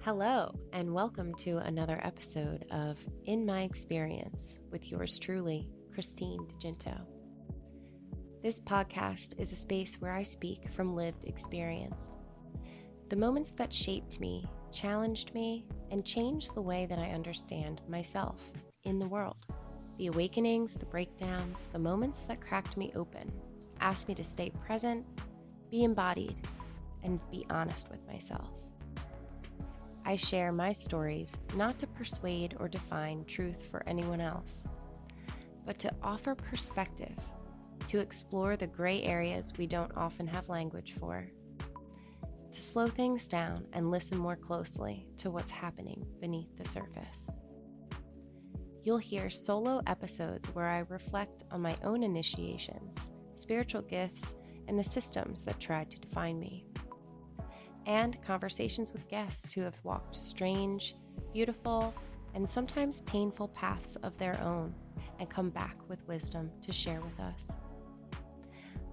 Hello, and welcome to another episode of In My Experience with yours truly, Christine DeGinto. This podcast is a space where I speak from lived experience. The moments that shaped me, challenged me, and changed the way that I understand myself in the world. The awakenings, the breakdowns, the moments that cracked me open, asked me to stay present, be embodied, and be honest with myself. I share my stories not to persuade or define truth for anyone else, but to offer perspective, to explore the gray areas we don't often have language for, to slow things down and listen more closely to what's happening beneath the surface. You'll hear solo episodes where I reflect on my own initiations, spiritual gifts, and the systems that tried to define me. And conversations with guests who have walked strange, beautiful, and sometimes painful paths of their own and come back with wisdom to share with us.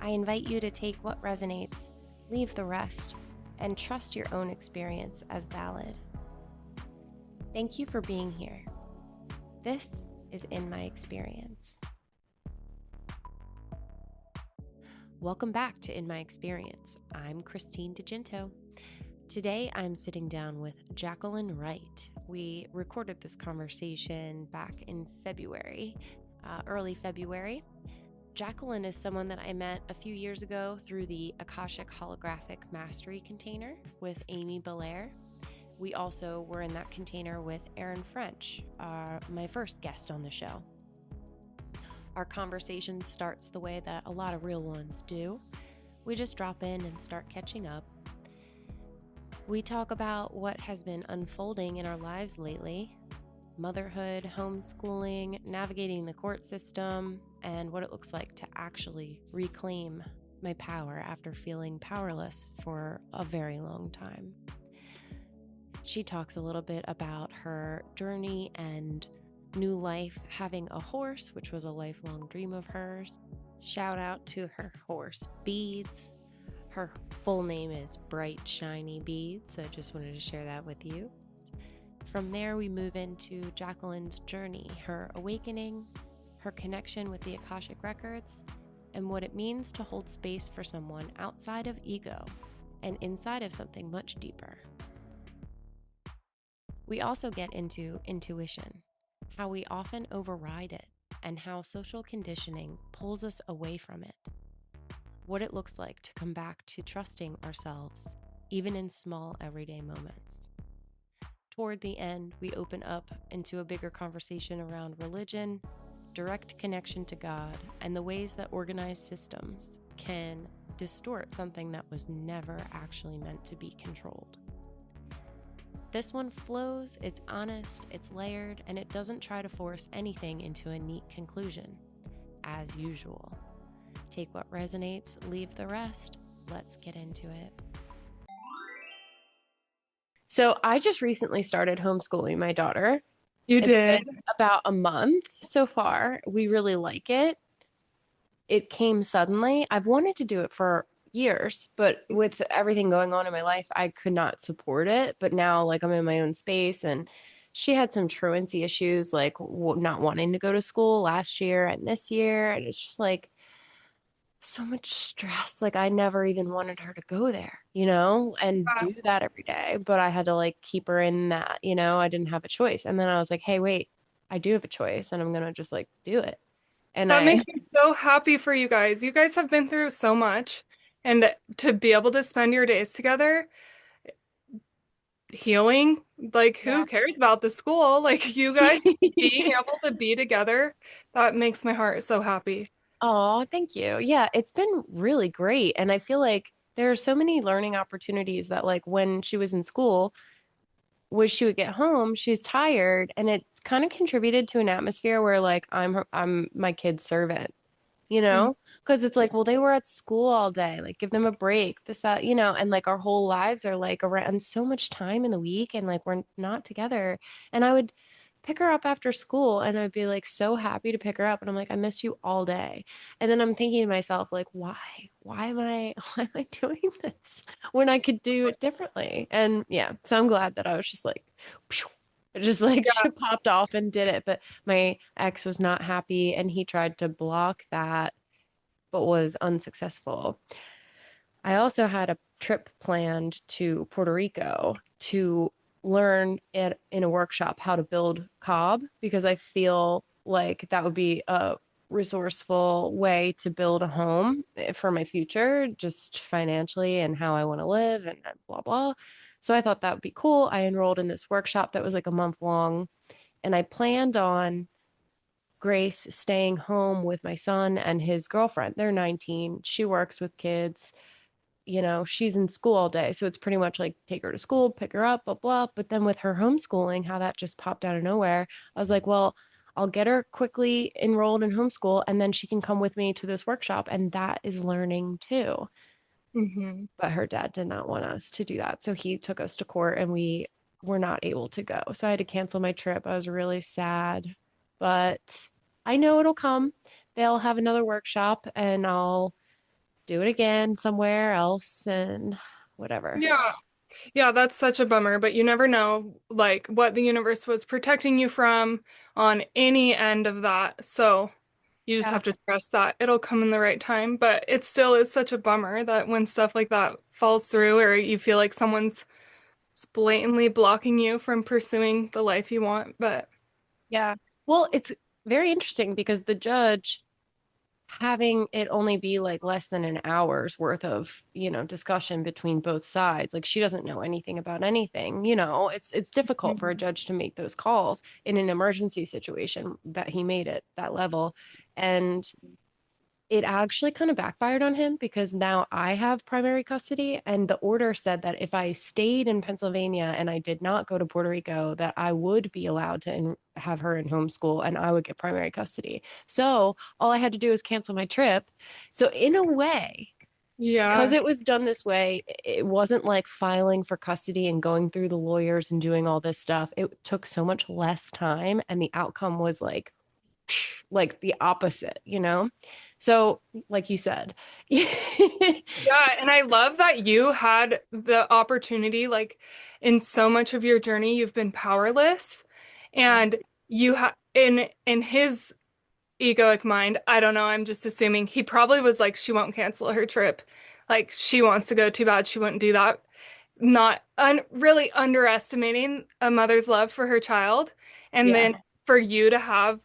I invite you to take what resonates, leave the rest, and trust your own experience as valid. Thank you for being here. This is In My Experience. Welcome back to In My Experience. I'm Christine DeGinto. Today, I'm sitting down with Jaqueline Wright. We recorded this conversation back in February, early February. Jaqueline is someone that I met a few years ago through the Akashic Holographic Mastery container with Amy Belair. We also were in that container with Erin French, my first guest on the show. Our conversation starts the way that a lot of real ones do. We just drop in and start catching up. We talk about what has been unfolding in our lives lately, motherhood, homeschooling, navigating the court system, and what it looks like to actually reclaim my power after feeling powerless for a very long time. She talks a little bit about her journey and new life having a horse, which was a lifelong dream of hers. Shout out to her horse, Beads. Her full name is Bright Shiny Beads, so I just wanted to share that with you. From there, we move into Jaqueline's journey, her awakening, her connection with the Akashic Records, and what it means to hold space for someone outside of ego and inside of something much deeper. We also get into intuition, how we often override it, and how social conditioning pulls us away from it. What it looks like to come back to trusting ourselves, even in small everyday moments. Toward the end, we open up into a bigger conversation around religion, direct connection to God, and the ways that organized systems can distort something that was never actually meant to be controlled. This one flows, it's honest, it's layered, and it doesn't try to force anything into a neat conclusion, as usual. Take what resonates, leave the rest. Let's get into it. So I just recently started homeschooling my daughter. You did? It's been about a month so far. We really like it. It came suddenly. I've wanted to do it for years, but with everything going on in my life, I could not support it. But now, I'm in my own space, and she had some truancy issues, not wanting to go to school last year and this year. And it's just so much stress. I never even wanted her to go there, and do that every day. But I had to keep her in that, I didn't have a choice. And then I was like, hey, wait, I do have a choice, and I'm going to just do it. And That makes me so happy for you guys. You guys have been through so much, and to be able to spend your days together healing, who cares about the school? You guys being able to be together, that makes my heart so happy. Oh, thank you. Yeah, it's been really great. And I feel like there are so many learning opportunities that when she was in school, when she would get home, she's tired, and it kind of contributed to an atmosphere where I'm my kid's servant, because it's well, they were at school all day, give them a break, this, that, and our whole lives are around so much time in the week, and we're not together. And I would pick her up after school. And I'd be like so happy to pick her up. And I'm like, I miss you all day. And then I'm thinking to myself, like, why? Why am I why am I doing this when I could do it differently? And yeah, so I'm glad that I was just like phew, just like Yeah. she popped off and did it. But my ex was not happy and he tried to block that, but was unsuccessful. I also had a trip planned to Puerto Rico to learn it in a workshop how to build cob because I feel like that would be a resourceful way to build a home for my future, just financially and how I want to live and blah, blah. So I thought that would be cool. I enrolled in this workshop that was like a month long, and I planned on Grace staying home with my son and his girlfriend. They're 19. She works with kids, she's in school all day. So it's pretty much like take her to school, pick her up, blah, blah. But then with her homeschooling, how that just popped out of nowhere, I was like, well, I'll get her quickly enrolled in homeschool and then she can come with me to this workshop. And that is learning too. Hmm. But her dad did not want us to do that. So he took us to court and we were not able to go. So I had to cancel my trip. I was really sad, but I know it'll come. They'll have another workshop and I'll do it again somewhere else and whatever. Yeah. Yeah, that's such a bummer, but you never know like what the universe was protecting you from on any end of that. So you just Yeah. have to trust that it'll come in the right time. But it still is such a bummer that when stuff like that falls through or you feel like someone's blatantly blocking you from pursuing the life you want. But Yeah. Well, it's very interesting because the judge having it only be like less than an hour's worth of, discussion between both sides. Like she doesn't know anything about anything. It's difficult for a Mhm. judge to make those calls in an emergency situation that he made it that level. And it actually kind of backfired on him because now I have primary custody. And the order said that if I stayed in Pennsylvania and I did not go to Puerto Rico, that I would be allowed to have her in homeschool and I would get primary custody. So all I had to do was cancel my trip. So, in a way, because Yeah. it was done this way, it wasn't like filing for custody and going through the lawyers and doing all this stuff. It took so much less time, and the outcome was like the opposite. So, like you said, yeah, Yeah, and I love that you had the opportunity, like in so much of your journey, you've been powerless, and you have in his egoic mind, I don't know, I'm just assuming he probably was like, she won't cancel her trip, like she wants to go too bad, she wouldn't do that. Not really underestimating a mother's love for her child, and yeah, then for you to have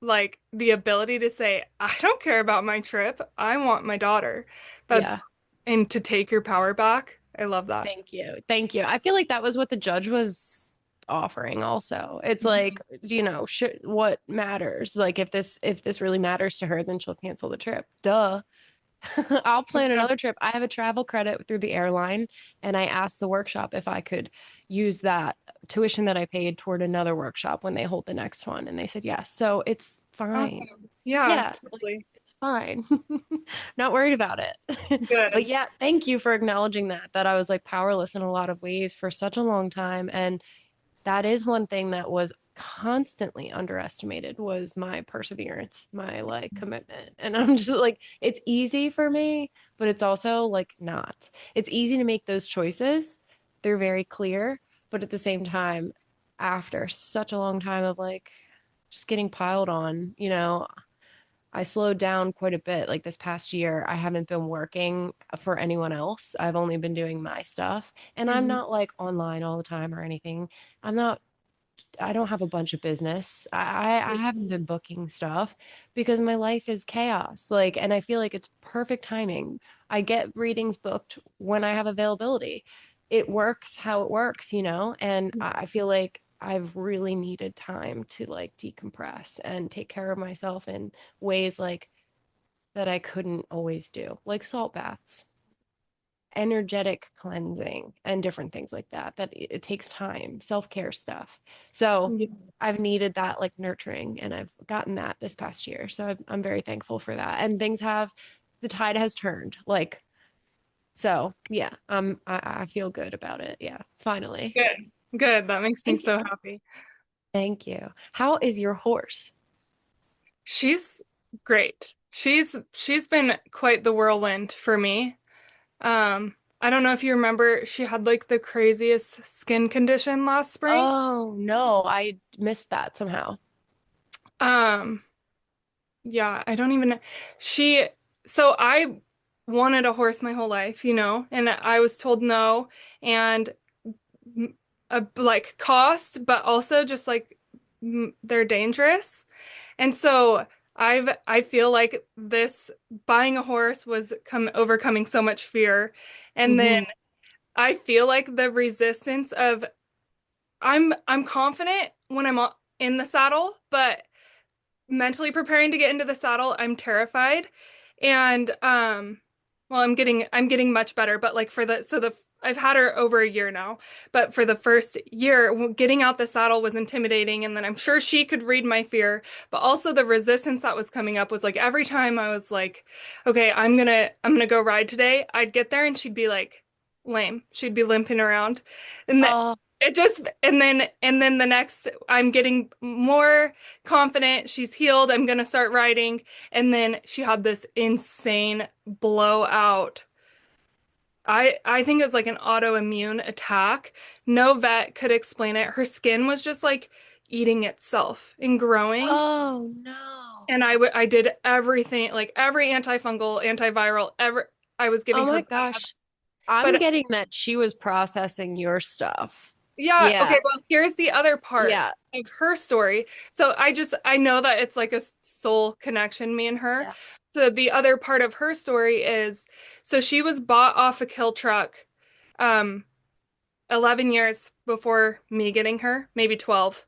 like the ability to say, I don't care about my trip. I want my daughter. That's yeah. and to take your power back. I love that. Thank you. Thank you. I feel like that was what the judge was offering also. It's like, Mhm. what matters? Like if this really matters to her, then she'll cancel the trip. Duh. I'll plan Yeah. another trip. I have a travel credit through the airline, and I asked the workshop if I could use that tuition that I paid toward another workshop when they hold the next one, and they said yes. So it's fine. Awesome. Yeah, Yeah, like totally. it's fine. Not worried about it. But Good. yeah, thank you for acknowledging that I was like powerless in a lot of ways for such a long time. And that is one thing that was constantly underestimated was my perseverance, my like commitment. And I'm just like, it's easy for me, but it's also like not. It's easy to make those choices. They're very clear, but at the same time, after such a long time of like just getting piled on, I slowed down quite a bit. Like this past year, I haven't been working for anyone else. I've only been doing my stuff. And I'm Mhm. not like online all the time or anything. I'm not, I don't have a bunch of business. I haven't been booking stuff because my life is chaos. Like, and I feel like it's perfect timing. I get readings booked when I have availability. It works how it works. And I feel like I've really needed time to like decompress and take care of myself in ways like that I couldn't always do, like salt baths, energetic cleansing, and different things like that. That it takes time, self-care stuff. So Yeah. I've needed that like nurturing, and I've gotten that this past year. So I'm very thankful for that. And the tide has turned. Like, so yeah, I feel good about it. Yeah, finally. Good. Good. That makes me Thank you. so happy. Thank you. How is your horse? She's great. She's been quite the whirlwind for me. I don't know if you remember, she had like the craziest skin condition last spring. Oh, no, I missed that somehow. Um, yeah, I don't even she so I wanted a horse my whole life, and I was told no and like cost, but also just like they're dangerous. And so I feel like this buying a horse was come overcoming so much fear. And then Hmm. I feel like the resistance of I'm confident when in the saddle, but mentally preparing to get into the saddle, I'm terrified. And well, I'm getting much better, but like for the so the I've had her over a year now, but for the first year, getting out the saddle was intimidating, and then I'm sure she could read my fear, but also the resistance that was coming up was like every time I was like, okay, I'm gonna go ride today, I'd get there and she'd be like lame. She'd be limping around. And that Oh, it just and then the next I'm getting more confident. She's healed. I'm gonna start writing. And then she had this insane blowout. I think it was like an autoimmune attack. No vet could explain it. Her skin was just like eating itself and growing. oh no. And I did everything, like every antifungal, antiviral, ever I was Oh giving her my bath. gosh. I'm But getting that she was processing your stuff. yeah, Yeah. okay, well, here's the other part Yeah. of her story. So I know that it's like a soul connection, me and her. Yeah. So the other part of her story is so she was bought off a kill truck 11 years before me getting her, maybe 12.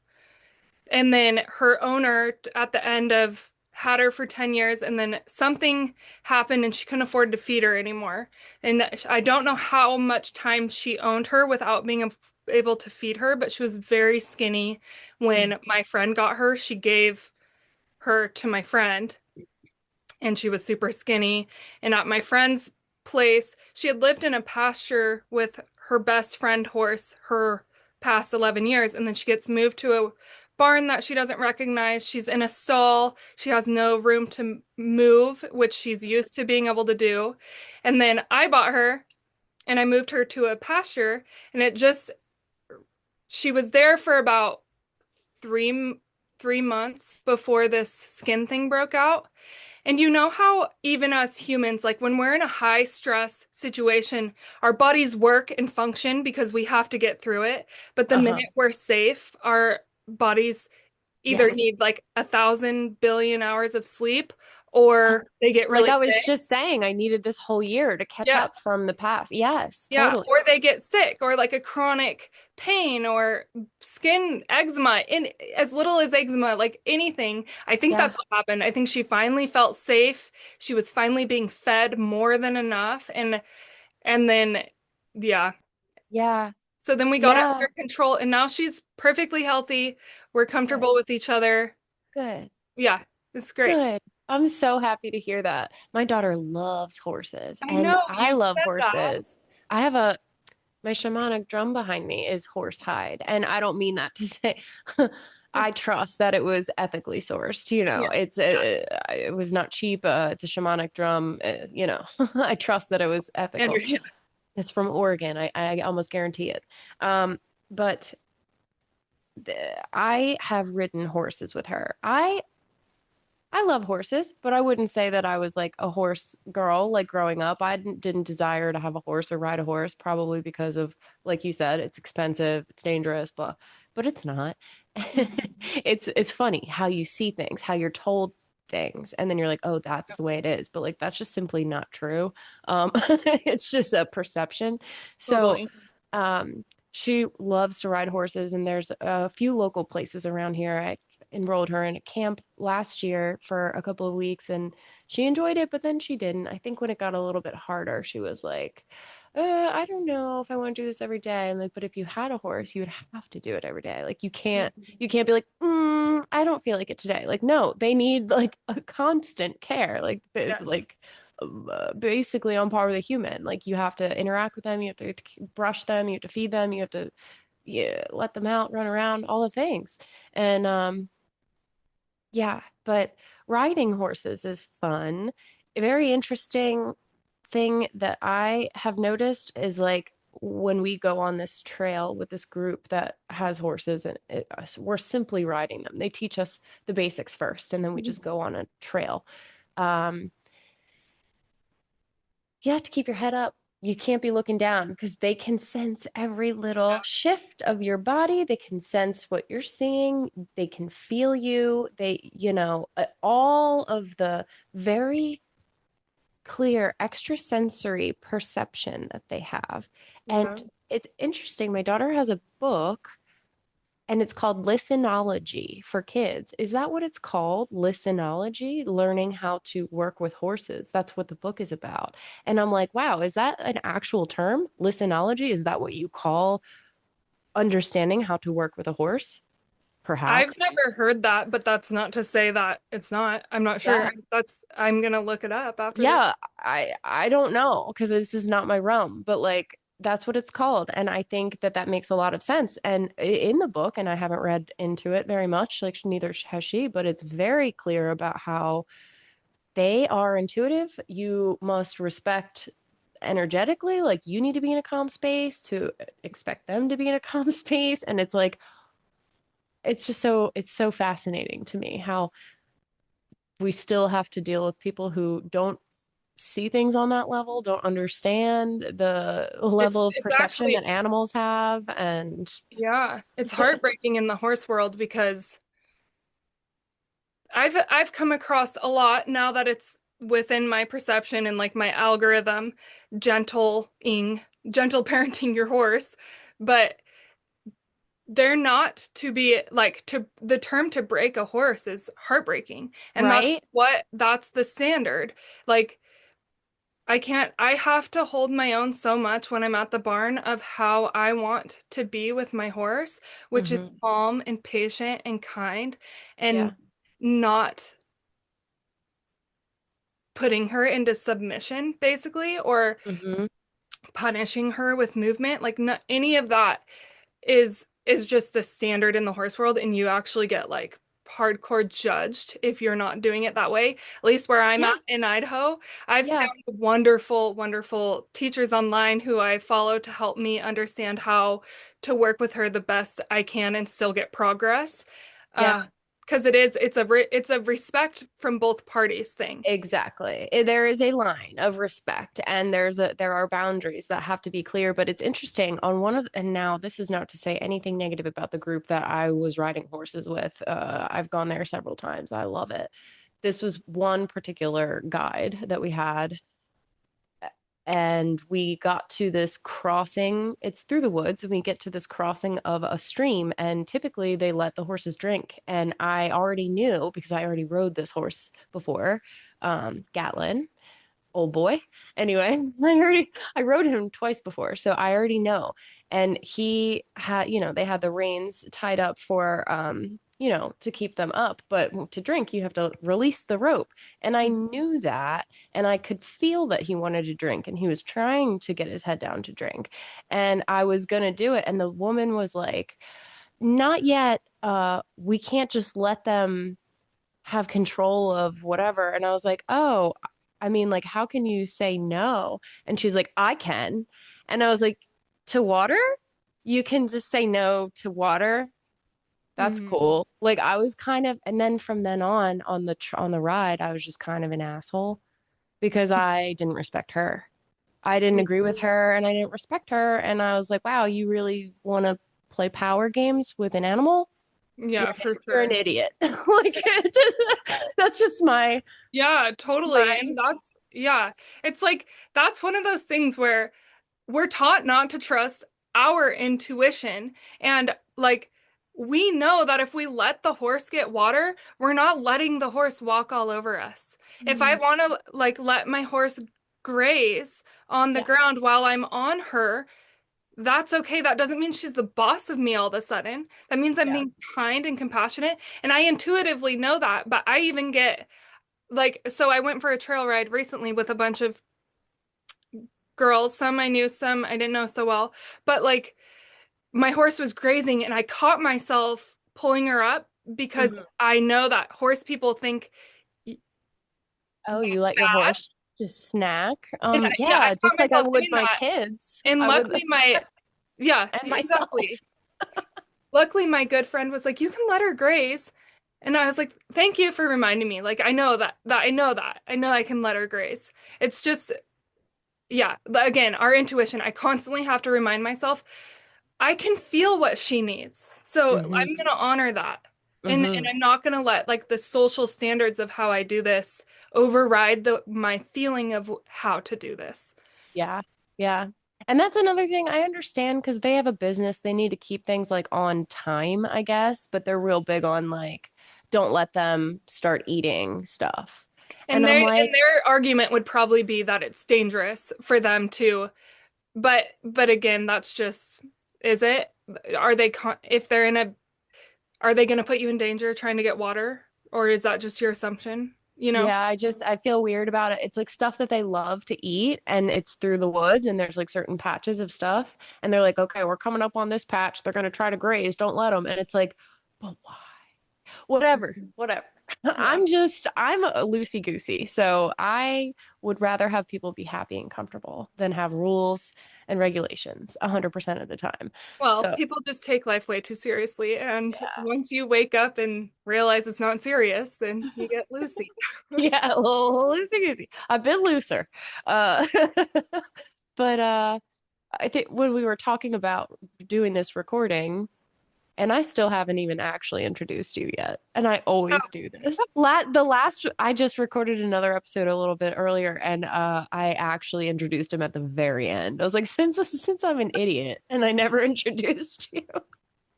And then her owner at the end of had her for 10 years and then something happened and she couldn't afford to feed her anymore. And I don't know how much time she owned her without being able to feed her, but she was very skinny Mm. when my friend got her. She gave her to my friend and she was super skinny. And at my friend's place, she had lived in a pasture with her best friend horse her past 11 years. And then she gets moved to a barn that she doesn't recognize. She's in a stall. She has no room to move, which she's used to being able to do. And then I bought her and I moved her to a pasture. And she was there for about three, 3 months before this skin thing broke out. And you know how even us humans, like when we're in a high stress situation, our bodies work and function because we have to get through it. But the Uh-huh. minute we're safe, our bodies either Yes. need like 1,000 billion hours of sleep or they get Like really I was sick. just saying, I needed this whole year to catch Yeah. up from the past. Yes, Yeah, totally. or they get sick, or like a chronic pain, or skin eczema, in as little as eczema, like anything. I think Yeah. that's what happened. I think she finally felt safe. She was finally being fed more than enough, and then, yeah. Yeah. So then we got it Yeah. under control, and now she's perfectly healthy. We're Good. comfortable with each other. Good. Yeah, it's great. Good. I'm so happy to hear that. My daughter loves horses I and know I you love said that. horses. I have a my shamanic drum behind me is horse hide. And I don't mean that to say I trust that it was ethically sourced. Yeah, yeah. It was not cheap. It's a shamanic drum. I trust that it was Andrew, ethical. yeah. It's from Oregon. I almost guarantee it. But I have ridden horses with her. I love horses, but I wouldn't say that I was like a horse girl like growing up. I didn't desire to have a horse or ride a horse, probably because of, like you said, it's expensive, it's dangerous, but it's not. It's funny how you see things, how you're told things, and then you're like, oh, that's the way it is. But like that's just simply not true. It's just a perception. So Totally. she loves to ride horses, and there's a few local places around here. I enrolled her in a camp last year for a couple of weeks, and she enjoyed it, but then she didn't. I think when it got a little bit harder, she was like, I don't know if I want to do this every day. I'm like, but if you had a horse, you would have to do it every day. Like you can't be like, I don't feel like it today. Like, no, they need like a constant care. Yes. Basically on par with a human. Like you have to interact with them, you have to brush them, you have to feed them, you have to you let them out, run around, all the things. And yeah, but riding horses is fun. A very interesting thing that I have noticed is like when we go on this trail with this group that has horses and we're simply riding them. They teach us the basics first, and then we Mhm. just go on a trail. Um, you have to keep your head up. You can't be looking down because they can sense every little shift of your body. They can sense what you're seeing. They can feel you. All of the very clear extrasensory perception that they have. Yeah. And it's interesting. My daughter has a book and it's called Listenology for kids. Is that what it's called? Listenology, learning how to work with horses. That's what the book is about. And I'm like, wow, is that an actual term? Listenology? Is that what you call understanding how to work with a horse? I've Perhaps. never heard that, but that's not to say that it's not. I'm not sure. Yeah. I'm gonna look it up after this. Yeah, I don't know because this is not my realm, but like that's what it's called, and I think that that makes a lot of sense. And in the book, and I haven't read into it very much, like neither has she, but it's very clear about how they are intuitive. You must respect energetically, like you need to be in a calm space to expect them to be in a calm space, and it's like it's so fascinating to me how we still have to deal with people who don't see things on that level, don't understand the level of It's perception actually, that animals have. And yeah, it's heartbreaking in the horse world because I've come across a lot now that it's within my perception and like my algorithm, gentle parenting your horse, but they're not to be like to the term to break a horse is heartbreaking. And right. that's the standard. Like I have to hold my own so much when I'm at the barn of how I want to be with my horse, which is Hmm. calm and patient and kind Yeah. and not putting her into submission, basically, or Hmm. punishing her with movement. Like, no, any of that is just the standard in the horse world, and you actually get like hardcore judged if you're not doing it that way. At least where I'm Yeah. at in Idaho, I've Yeah. found wonderful, wonderful teachers online who I follow to help me understand how to work with her the best I can and still get progress. Yeah. Because it's a respect from both parties thing. Exactly. There is a line of respect and there are boundaries that have to be clear, but it's interesting on one of and now this is not to say anything negative about the group that I was riding horses with. I've gone there several times. I love it. This was one particular guide that we had and we got to this crossing. It's through the woods, and we get to this crossing of a stream, and typically they let the horses drink. And I already knew because I already rode this horse before, Gatlin, old boy. Anyway, I rode him twice before, so I already know. And he had, they had the reins tied up for to keep them up, but to drink you have to release the rope. And I knew that, and I could feel that he wanted to drink and he was trying to get his head down to drink. And I was going to do it and the woman was like, "Not yet. We can't just let them have control of whatever." And I was like, "Oh, I mean, like, how can you say no?" And she's like, "I can." And I was like, "To water? You can just say no to water? That's Mhm. cool." Like, I was kind of, and then from then on on the ride, I was just kind of an asshole because I didn't respect her. I didn't agree with her and I didn't respect her. And I was like, wow, you really want to play power games with an animal? Yeah, for You're an sure. idiot. Like that's just Yeah, totally. my And yeah, it's like that's one of those things where we're taught not to trust our intuition. And like, we know that if we let the horse get water, we're not letting the horse walk all over us. If I Mhm. want to like let my horse graze on the Yeah, ground while I'm on her, that's okay. That doesn't mean she's the boss of me all of a sudden. That means I'm yeah, being kind and compassionate. And I intuitively know that, but I even get like, so I went for a trail ride recently with a bunch of girls. Some I knew, some I didn't know so well. But like, my horse was grazing and I caught myself pulling her up because Mhm. I know that horse people think Oh, you that's let your bad. horse just snack? And yeah, I Yeah, caught just like I myself would doing my that. kids. And I would, luckily my, yeah, and myself. exactly. Luckily my good friend was like, you can let her graze. And I was like, thank you for reminding me. Like, I know that. I know I can let her graze. It's just, yeah, again, our intuition. I constantly have to remind myself, I can feel what she needs. So I'm Hmm. gonna honor that. And Hmm. I'm not gonna let like the social standards of how I do this override my feeling of how to do this. Yeah. Yeah. And that's another thing I understand because they have a business. They need to keep things like on time, I guess, but they're real big on like, don't let them start eating stuff. And And I'm like, their argument would probably be that it's dangerous for them to, but again, that's just, is it? Are they if they're in a, are they gonna put you in danger trying to get water? Or is that just your assumption? You know? yeah, I feel weird about it. It's like stuff that they love to eat and it's through the woods and there's like certain patches of stuff and they're like, okay, we're coming up on this patch. They're going to try to graze. Don't let them. And it's like, but why? Whatever, whatever. Yeah. I'm a loosey goosey. So I would rather have people be happy and comfortable than have rules and regulations 100% of the time. Well, So people just take life way too seriously, and once you wake up and realize it's not serious, then you get loosey. yeah, a little loosey goosey. I've been looser. Uh, but I think when we were talking about doing this recording, and I still haven't even actually introduced you yet. And I always do this. I just recorded another episode a little bit earlier, and I actually introduced him at the very end. I was like, since I'm an idiot and I never introduced you,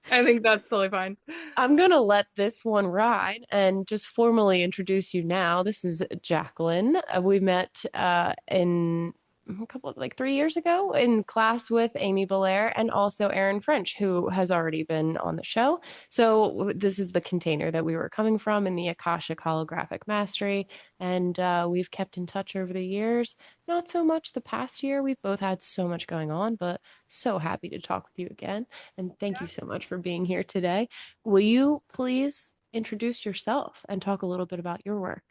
I think that's totally fine. I'm gonna let this one ride and just formally introduce you now. This is Jacqueline. We met in a couple of like 3 years ago in class with Amy Belair and also Erin French, who has already been on the show. So this is the container that we were coming from in the Akashic Holographic Mastery, and we've kept in touch over the years. Not so much the past year. We've both had so much going on, but so happy to talk with you again. And thank you so much for being here today. Will you please introduce yourself and talk a little bit about your work?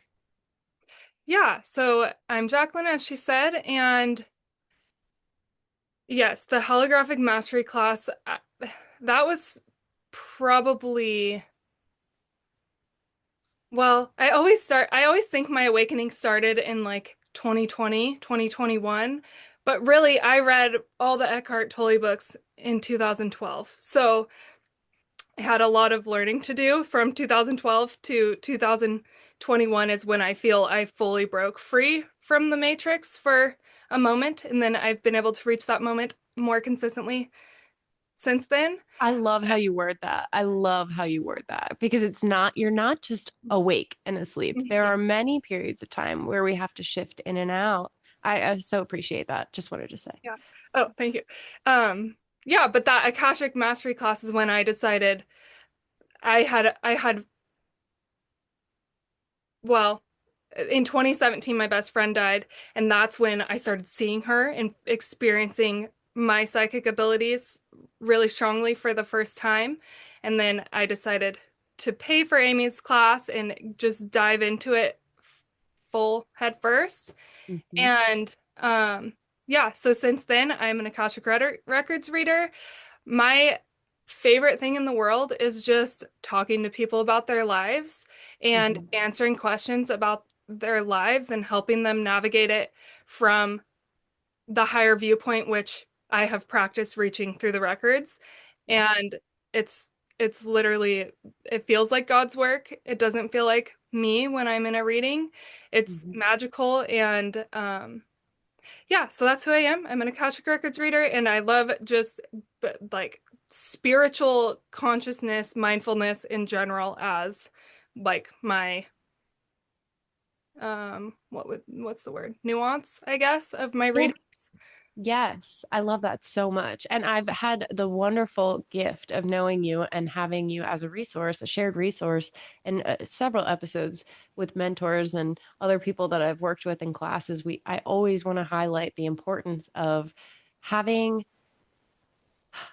Yeah, so I'm Jacqueline, as she said, and yes, the holographic mastery class, that was probably, well, I always think my awakening started in like 2020, 2021, but really I read all the Eckhart Tolle books in 2012. So I had a lot of learning to do from 2012 to 2021 is when I feel I fully broke free from the matrix for a moment. And then I've been able to reach that moment more consistently since then. I love how you word that. I love how you word that because you're not just awake and asleep. There Mhm. are many periods of time where we have to shift in and out. I so appreciate that. Just wanted to say. Yeah. Oh, thank you. Yeah, but that Akashic Mastery class is when I decided I had well, in 2017, my best friend died, and that's when I started seeing her and experiencing my psychic abilities really strongly for the first time. And then I decided to pay for Amy's class and just dive into it full head first. Mhm. And yeah, so since then, I'm an Records reader. My favorite thing in the world is just talking to people about their lives and Mhm. answering questions about their lives and helping them navigate it from the higher viewpoint, which I have practiced reaching through the records. Yes. And it's it's literally it feels like God's work. It doesn't feel like me when I'm in a reading. It's Mhm. magical and yeah, so that's who I am. I'm an Akashic Records reader, and I love just like spiritual consciousness, mindfulness in general as like my what's the word? Nuance, I guess, of my Yeah. readings. Yes, I love that so much. And I've had the wonderful gift of knowing you and having you as a resource, a shared resource, in several episodes with mentors and other people that I've worked with in classes. I always want to highlight the importance of having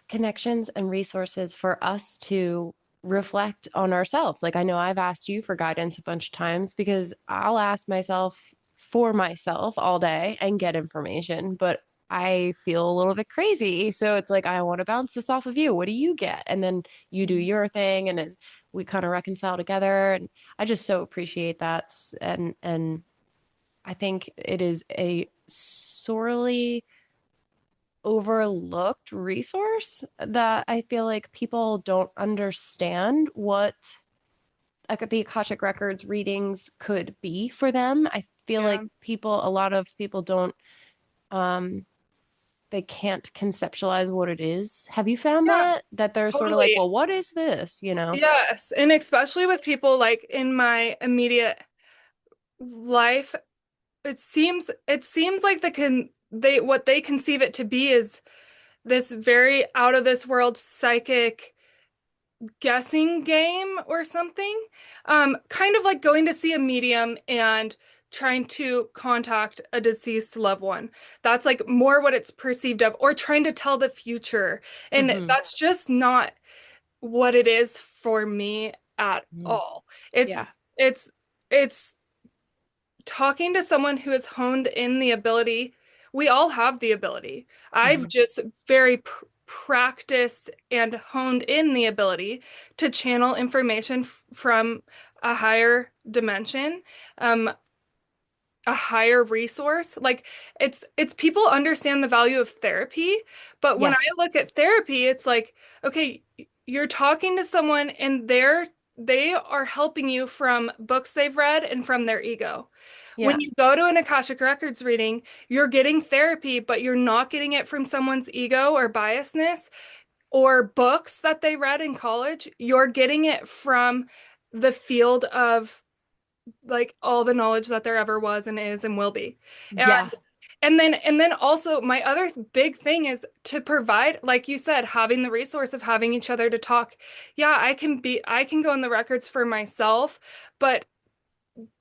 connections and resources for us to reflect on ourselves. Like I know I've asked you for guidance a bunch of times because I'll ask myself for myself all day and get information, but I feel a little bit crazy. So it's like I want to bounce this off of you. What do you get? And then you do your thing and then we kind of reconcile together. And I just so appreciate that. And I think it is a sorely overlooked resource that I feel like people don't understand what like the Akashic Records readings could be for them. I feel like Yeah. a lot of people don't, um, they can't conceptualize what it is. Have you found Yeah, that they're sort of like, totally. well, what is this? Yes. And especially with people like in my immediate life, it seems like they what they conceive it to be is this very out of this world psychic guessing game or something. Kind of like going to see a medium and trying to contact a deceased loved one. That's like more what it's perceived of, or trying to tell the future. And Hmm. that's just not what it is for me at Hmm. all. It's Yeah. it's it's talking to someone who has honed in the ability. We all have the ability. I've Hmm. just very practiced and honed in the ability to channel information from a higher dimension, um, a higher resource. Like it's people understand the value of therapy, but when I Yes. look at therapy, it's like, okay, you're talking to someone and they are helping you from books they've read and from their ego. When Yeah. you go to an Akashic Records reading, you're getting therapy, but you're not getting it from someone's ego or biasness or books that they read in college. You're getting it from the field of like all the knowledge that there ever was and is and will be. And Yeah. and then also my other big thing is to provide, like you said, having the resource of having each other to talk. Yeah, I can go in the records for myself, but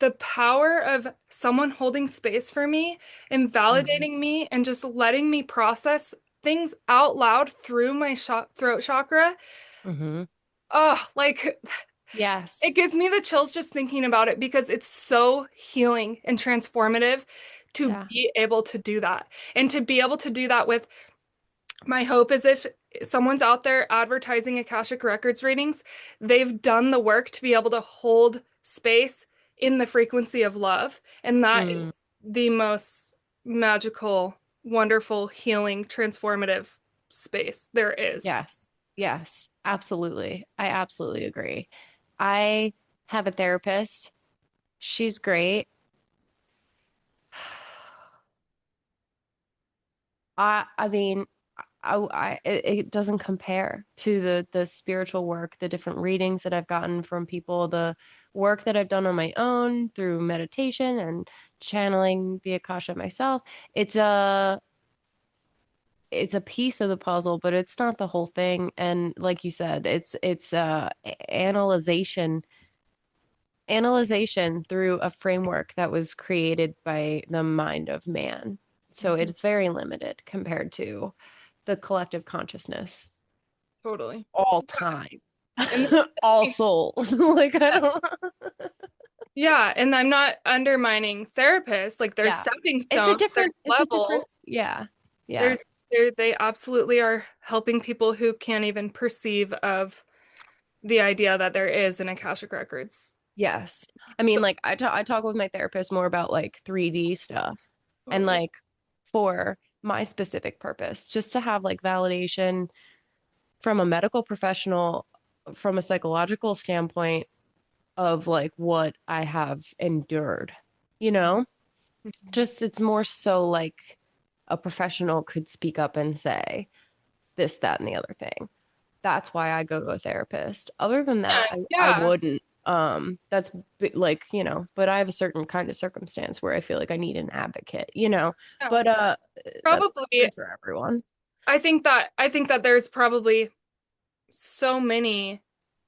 the power of someone holding space for me and Hmm. validating me and just letting me process things out loud through my throat chakra. Hmm. Oh, like it Yes. gives me the chills just thinking about it because it's so healing and transformative to Yeah. be able to do that. And to be able to do that with my hope is if someone's out there advertising Akashic Records readings, they've done the work to be able to hold space in the frequency of love. And that is Mm. the most magical, wonderful, healing, transformative space there is. Yes. Yes. Absolutely. I absolutely agree. I have a therapist. She's great. I mean, it doesn't compare to the spiritual work, the different readings that I've gotten from people, the work that I've done on my own through meditation and channeling the Akasha myself. It's a it's a piece of the puzzle, but it's not the whole thing. And like you said, it's analyzation through a framework that was created by the mind of man. So Mhm. it's very limited compared to the collective consciousness, Totally. all time, And all souls. Like, I don't, yeah, and I'm not undermining therapists. Like there's yeah, stepping stones, there's it's a different, levels. yeah, yeah, There's they absolutely are helping people who can't even perceive of the idea that there is an Akashic Records. yes. I mean, like, I talk with my therapist more about like 3D stuff and Totally. like for my specific purpose, just to have like validation from a medical professional, from a psychological standpoint of like what I have endured, you know? Mhm. Just it's more so like a professional could speak up and say this, that, and the other thing. That's why I go to a therapist. Other than Yeah, that, I yeah, wouldn't. That's like, but I have a certain kind of circumstance where I feel like I need an advocate, yeah. but that's not Probably true for everyone. I think that there's probably so many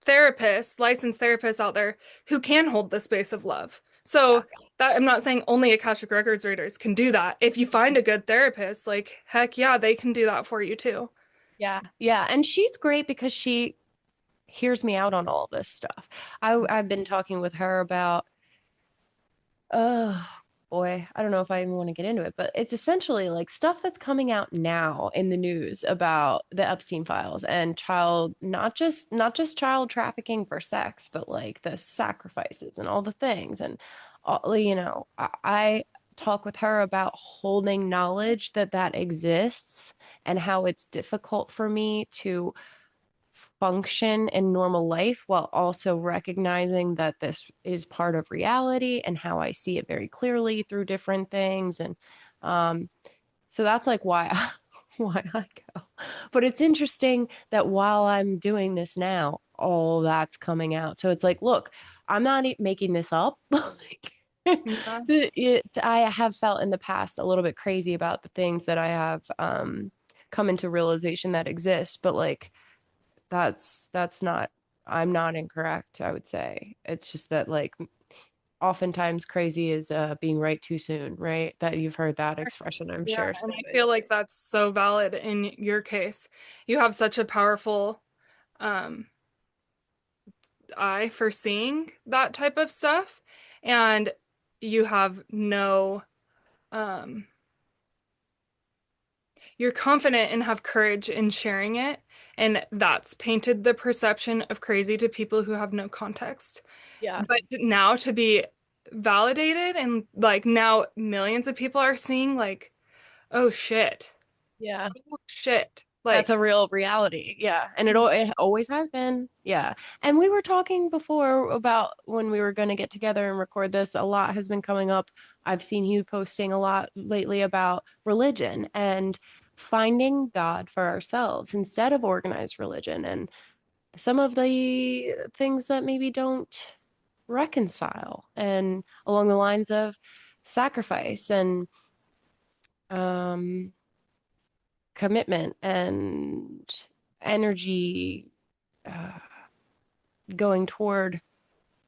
therapists, licensed therapists out there who can hold the space of love. Yeah. So that I'm not saying only Akashic Records readers can do that. If you find a good therapist, like heck yeah, they can do that for you too. Yeah. Yeah. And she's great because she hears me out on all this stuff. I've been talking with her about, oh boy, I don't know if I even want to get into it, but it's essentially like stuff that's coming out now in the news about the Epstein files and child, not just child trafficking for sex, but like the sacrifices and all the things. And all, I talk with her about holding knowledge that that exists and how it's difficult for me to function in normal life while also recognizing that this is part of reality and how I see it very clearly through different things. And um, so that's like why why I go. But it's interesting that while I'm doing this now, all that's coming out. So it's like, look, I'm not making this up. Like, Yeah. I have felt in the past a little bit crazy about the things that I have come into realization that exist, but like that's not, I'm not incorrect, I would say. It's just that like oftentimes crazy is being right too soon, right? That you've heard that expression, I'm Yeah, sure. So and I feel it's like that's so valid in your case. You have such a powerful um eye for seeing that type of stuff, and you have no um you're confident and have courage in sharing it, and that's painted the perception of crazy to people who have no context. yeah, But now to be validated and like now millions of people are seeing like, oh shit. yeah. Oh shit. That's Like, a real reality. Yeah. And it always has been. Yeah. And we were talking before about when we were going to get together and record this. A lot has been coming up. I've seen you posting a lot lately about religion and finding God for ourselves instead of organized religion and some of the things that maybe don't reconcile and along the lines of sacrifice and um commitment and energy uh, going toward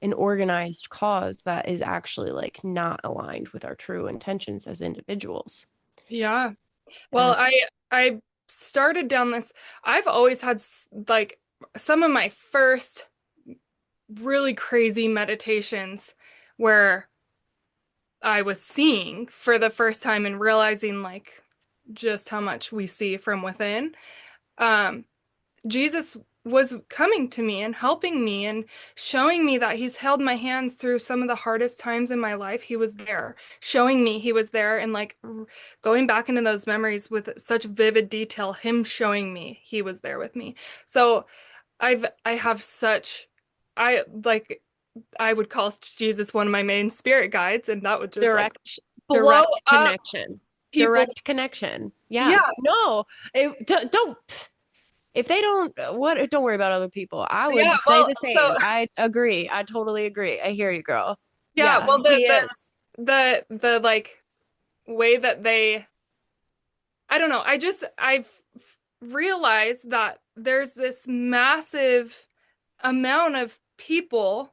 an organized cause that is actually like not aligned with our true intentions as individuals. yeah. Well, And I started down this. I've always had like some of my first really crazy meditations where I was seeing for the first time and realizing like just how much we see from within. Um, Jesus was coming to me and helping me and showing me that he's held my hands through some of the hardest times in my life. He was there, showing me he was there and like going back into those memories with such vivid detail, him showing me he was there with me. So I have such I like I would call Jesus one of my main spirit guides, and that would just like direct, blow direct up connection, people. direct connection. Yeah. Yeah, No, don't, if they don't, what, don't worry about other people. I yeah. would say Well, the so same. I agree. I totally agree. I hear you, girl. yeah. Yeah, Well, he is. the like way that they I don't know. I've realized that there's this massive amount of people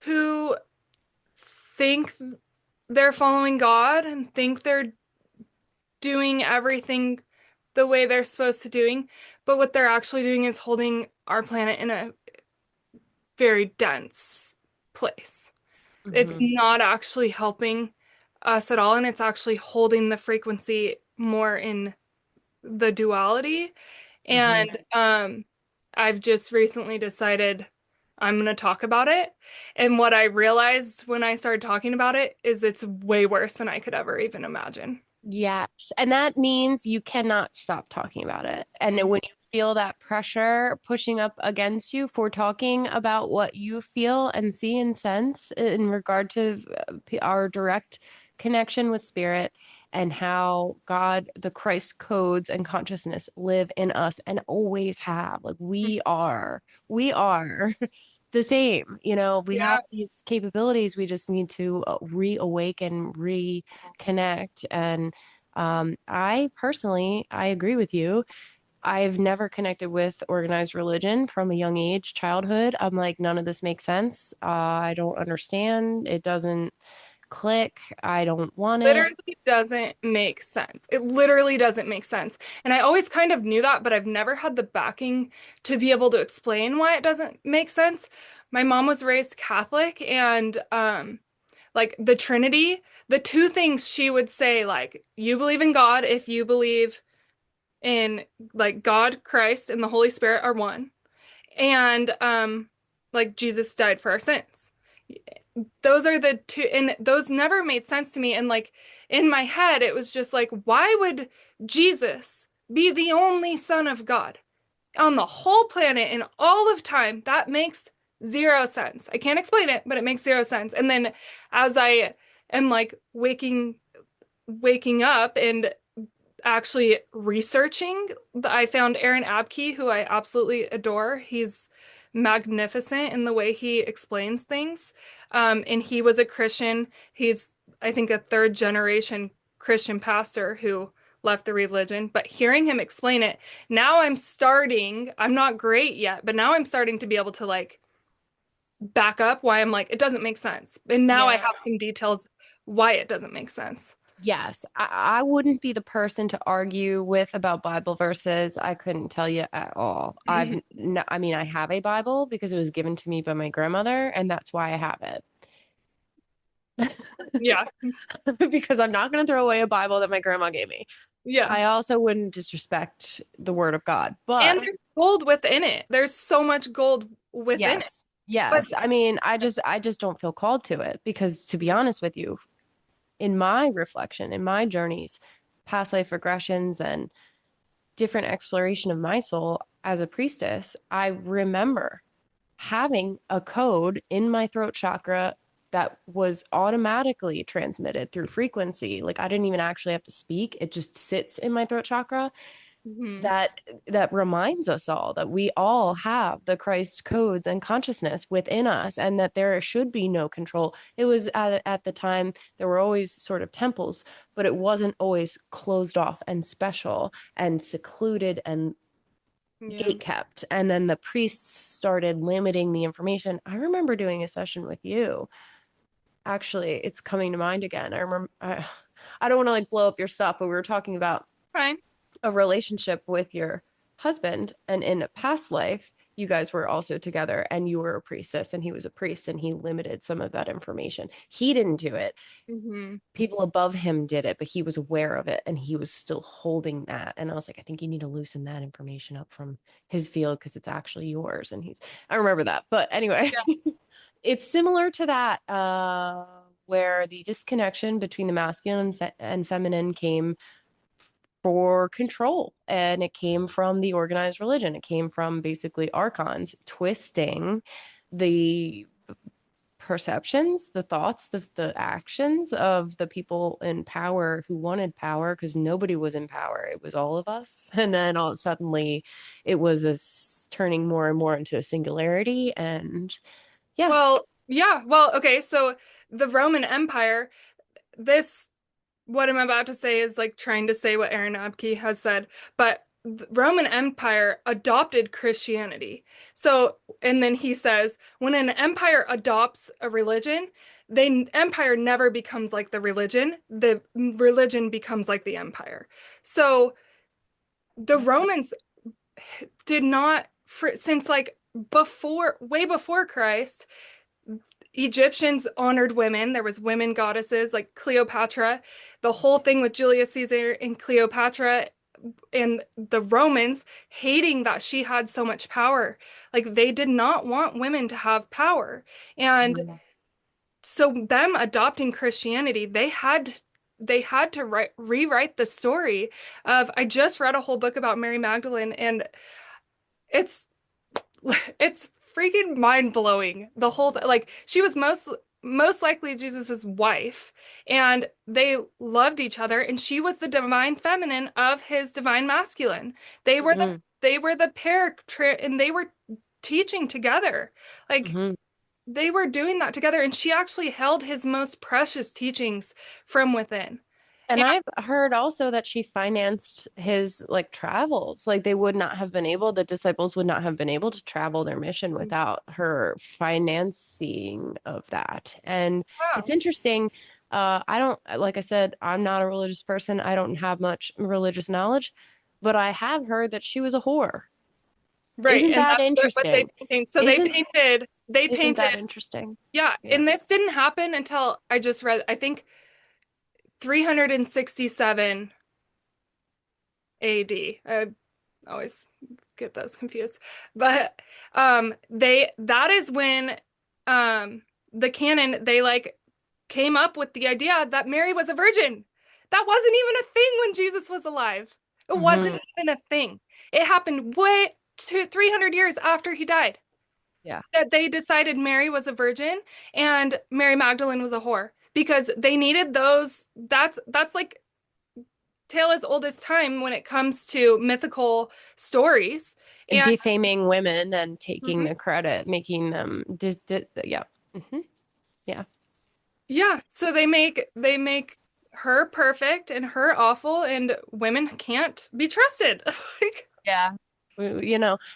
who think they're following God and think they're doing everything the way they're supposed to doing, but what they're actually doing is holding our planet in a very dense place. It's Mhm. not actually helping us at all, and it's actually holding the frequency more in the duality. Mhm. And I've just recently decided I'm going to talk about it. And what I realized when I started talking about it is it's way worse than I could ever even imagine. Yes. And that means you cannot stop talking about it. And then when you feel that pressure pushing up against you for talking about what you feel and see and sense in regard to our direct connection with spirit and how God, the Christ codes and consciousness live in us and always have. Like we are the same. We have Yeah, these capabilities. We just need to reawaken, reconnect. And I personally, I agree with you. I've never connected with organized religion from a young age, childhood. I'm like, none of this makes sense. I don't understand. It doesn't click. I don't want it. Literally doesn't make sense. It literally doesn't make sense. And I always kind of knew that, but I've never had the backing to be able to explain why it doesn't make sense. My mom was raised Catholic, and like the Trinity, the two things she would say, like, you believe in God if you believe in like God, Christ, and the Holy Spirit are one. And like Jesus died for our sins. Those are the two, and those never made sense to me. And like in my head, it was just like, why would Jesus be the only son of God on the whole planet in all of time? That makes zero sense. I can't explain it, but it makes zero sense. And then as I am like waking up and actually researching, I found Aaron Abke, who I absolutely adore. He's magnificent in the way he explains things. And he was a Christian. He's, I think, a third generation Christian pastor who left the religion. But hearing him explain it, now I'm not great yet, but now I'm starting to be able to like back up why I'm like, it doesn't make sense. And now I Yeah. have some details why it doesn't make sense. Yes, I wouldn't be the person to argue with about Bible verses. I couldn't tell you at all. Mhm. I mean, I have a Bible because it was given to me by my grandmother, and that's why I have it. Yeah. Because I'm not going to throw away a Bible that my grandma gave me. Yeah. I also wouldn't disrespect the word of God, And but there's gold within it. There's so much gold within it. yes, But yes. I mean, I just don't feel called to it because to be honest with you, in my reflection, in my journeys, past life regressions and different exploration of my soul as a priestess, I remember having a code in my throat chakra that was automatically transmitted through frequency. Like I didn't even actually have to speak. It just sits in my throat chakra mhm, that reminds us all that we all have the Christ codes and consciousness within us and that there should be no control. It was at the time there were always sort of temples, but it wasn't always closed off and special and secluded and yeah. gate kept. And then the priests started limiting the information. I remember doing a session with you. Actually, it's coming to mind again. I don't want to like blow up your stuff, but we were talking about Fine. a relationship with your husband, and in a past life you guys were also together and you were a priestess and he was a priest and he limited some of that information. He didn't do it, Hmm. people above him did it, but he was aware of it and he was still holding that. And I was like, I think you need to loosen that information up from his field because it's actually yours. And he's, I remember that. But anyway, Yeah. it's similar to that, where the disconnection between the masculine and feminine came for control. And it came from the organized religion. It came from basically archons twisting the perceptions, the thoughts, the actions of the people in power who wanted power because nobody was in power. It was all of us. And then all suddenly it was turning more and more into a singularity. And yeah. Well, yeah. Well, okay. So the Roman Empire, this, what I'm about to say is like trying to say what Aaron Abke has said, but the Roman Empire adopted Christianity. So, and then he says, when an empire adopts a religion, the empire never becomes like the religion becomes like the empire. So the Romans did not, since like way before Christ, Egyptians honored women. There was women goddesses like Cleopatra. The whole thing with Julius Caesar and Cleopatra and the Romans hating that she had so much power. Like they did not want women to have power. And so them adopting Christianity, they had to rewrite the story of I just read a whole book about Mary Magdalene and it's it's freaking mind-blowing. The whole like she was most likely Jesus's wife and they loved each other and she was the divine feminine of his divine masculine. They were the Mm-hmm. they were the pair and they were teaching together. Like Mm-hmm. they were doing that together and she actually held his most precious teachings from within. And And I've heard also that she financed his like travels. Like they would not have been able, the disciples would not have been able to travel their mission without her financing of that. And it's wow. interesting. I don't, like I said, I'm not a religious person. I don't have much religious knowledge, but I have heard that she was a whore. Right. Isn't And that that's what they interesting? painting. So Isn't they isn't painted, that interesting? yeah. Yeah. And this didn't happen until I just read, I think 367 AD. I always get those confused. But they that is when the canon they like came up with the idea that Mary was a virgin. That wasn't even a thing when Jesus was alive. It wasn't Hmm. even a thing. It happened way 300 years after he died. Yeah. That they decided Mary was a virgin and Mary Magdalene was a whore because they needed those. That's like tale as old as time when it comes to mythical stories. And Defaming women and taking mhm, the credit, making them yeah. Hmm. Yeah. yeah, so they make her perfect and her awful, and women can't be trusted. Like, Yeah.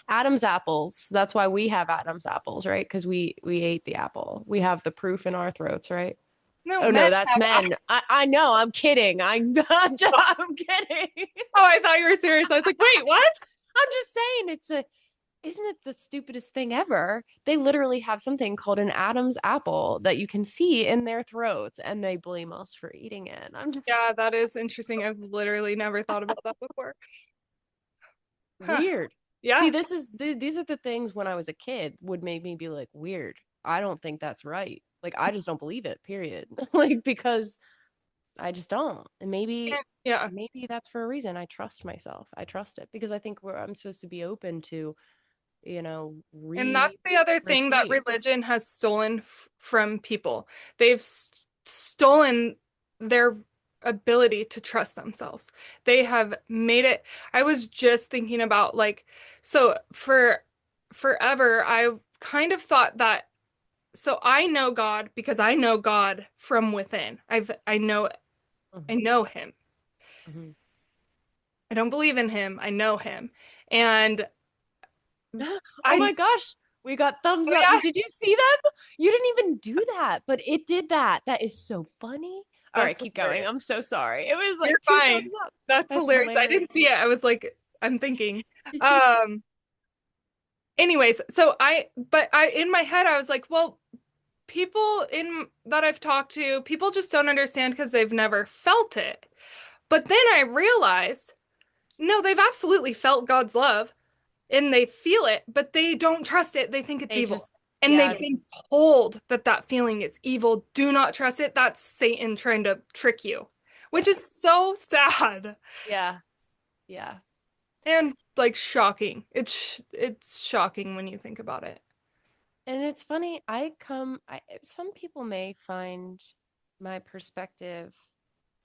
Adam's apples. That's why we have Adam's apples, right? Because we ate the apple. We have the proof in our throats, right? no, Oh men no, that's have. men. I know. I'm kidding. I'm kidding. Oh, I thought you were serious. I was like, wait, what? I'm just saying isn't it the stupidest thing ever? They literally have something called an Adam's apple that you can see in their throats and they blame us for eating it. I'm just Yeah, that is interesting. I've literally never thought about that before. Huh. weird. See, Yeah. these are the things when I was a kid would make me be like weird. I don't think that's right. Like I just don't believe it, period. Like because I just don't. And Yeah. maybe that's for a reason. I trust myself. I trust it because I think I'm supposed to be open to, And that's the other thing that receive. religion has stolen from people. They've stolen their ability to trust themselves. They have made it. I was just thinking about like, so for forever, I kind of thought that, so I know God because I know God from within. I Mhm, know him. mhm. I don't believe in him. I know him. And Oh I, my gosh, we got thumbs oh up. yeah, Did you see them? You didn't even do that, but it did that. That is so funny. All right, that's keep going. hilarious. I'm so sorry. It was You're like two fine. thumbs up. That's That's hilarious. I hilarious. didn't see it. I was like, I'm thinking. Um, anyways, in my head, I was like, well, people in that I've talked to, people just don't understand because they've never felt it. But then I realized, no, they've absolutely felt God's love and they feel it, but they don't trust it. They think it's They evil. just, And yeah, they've been told that that feeling is evil. Do not trust it. That's Satan trying to trick you, which yeah, is so sad. yeah, yeah. And like shocking. It's shocking when you think about it. And it's funny, some people may find my perspective,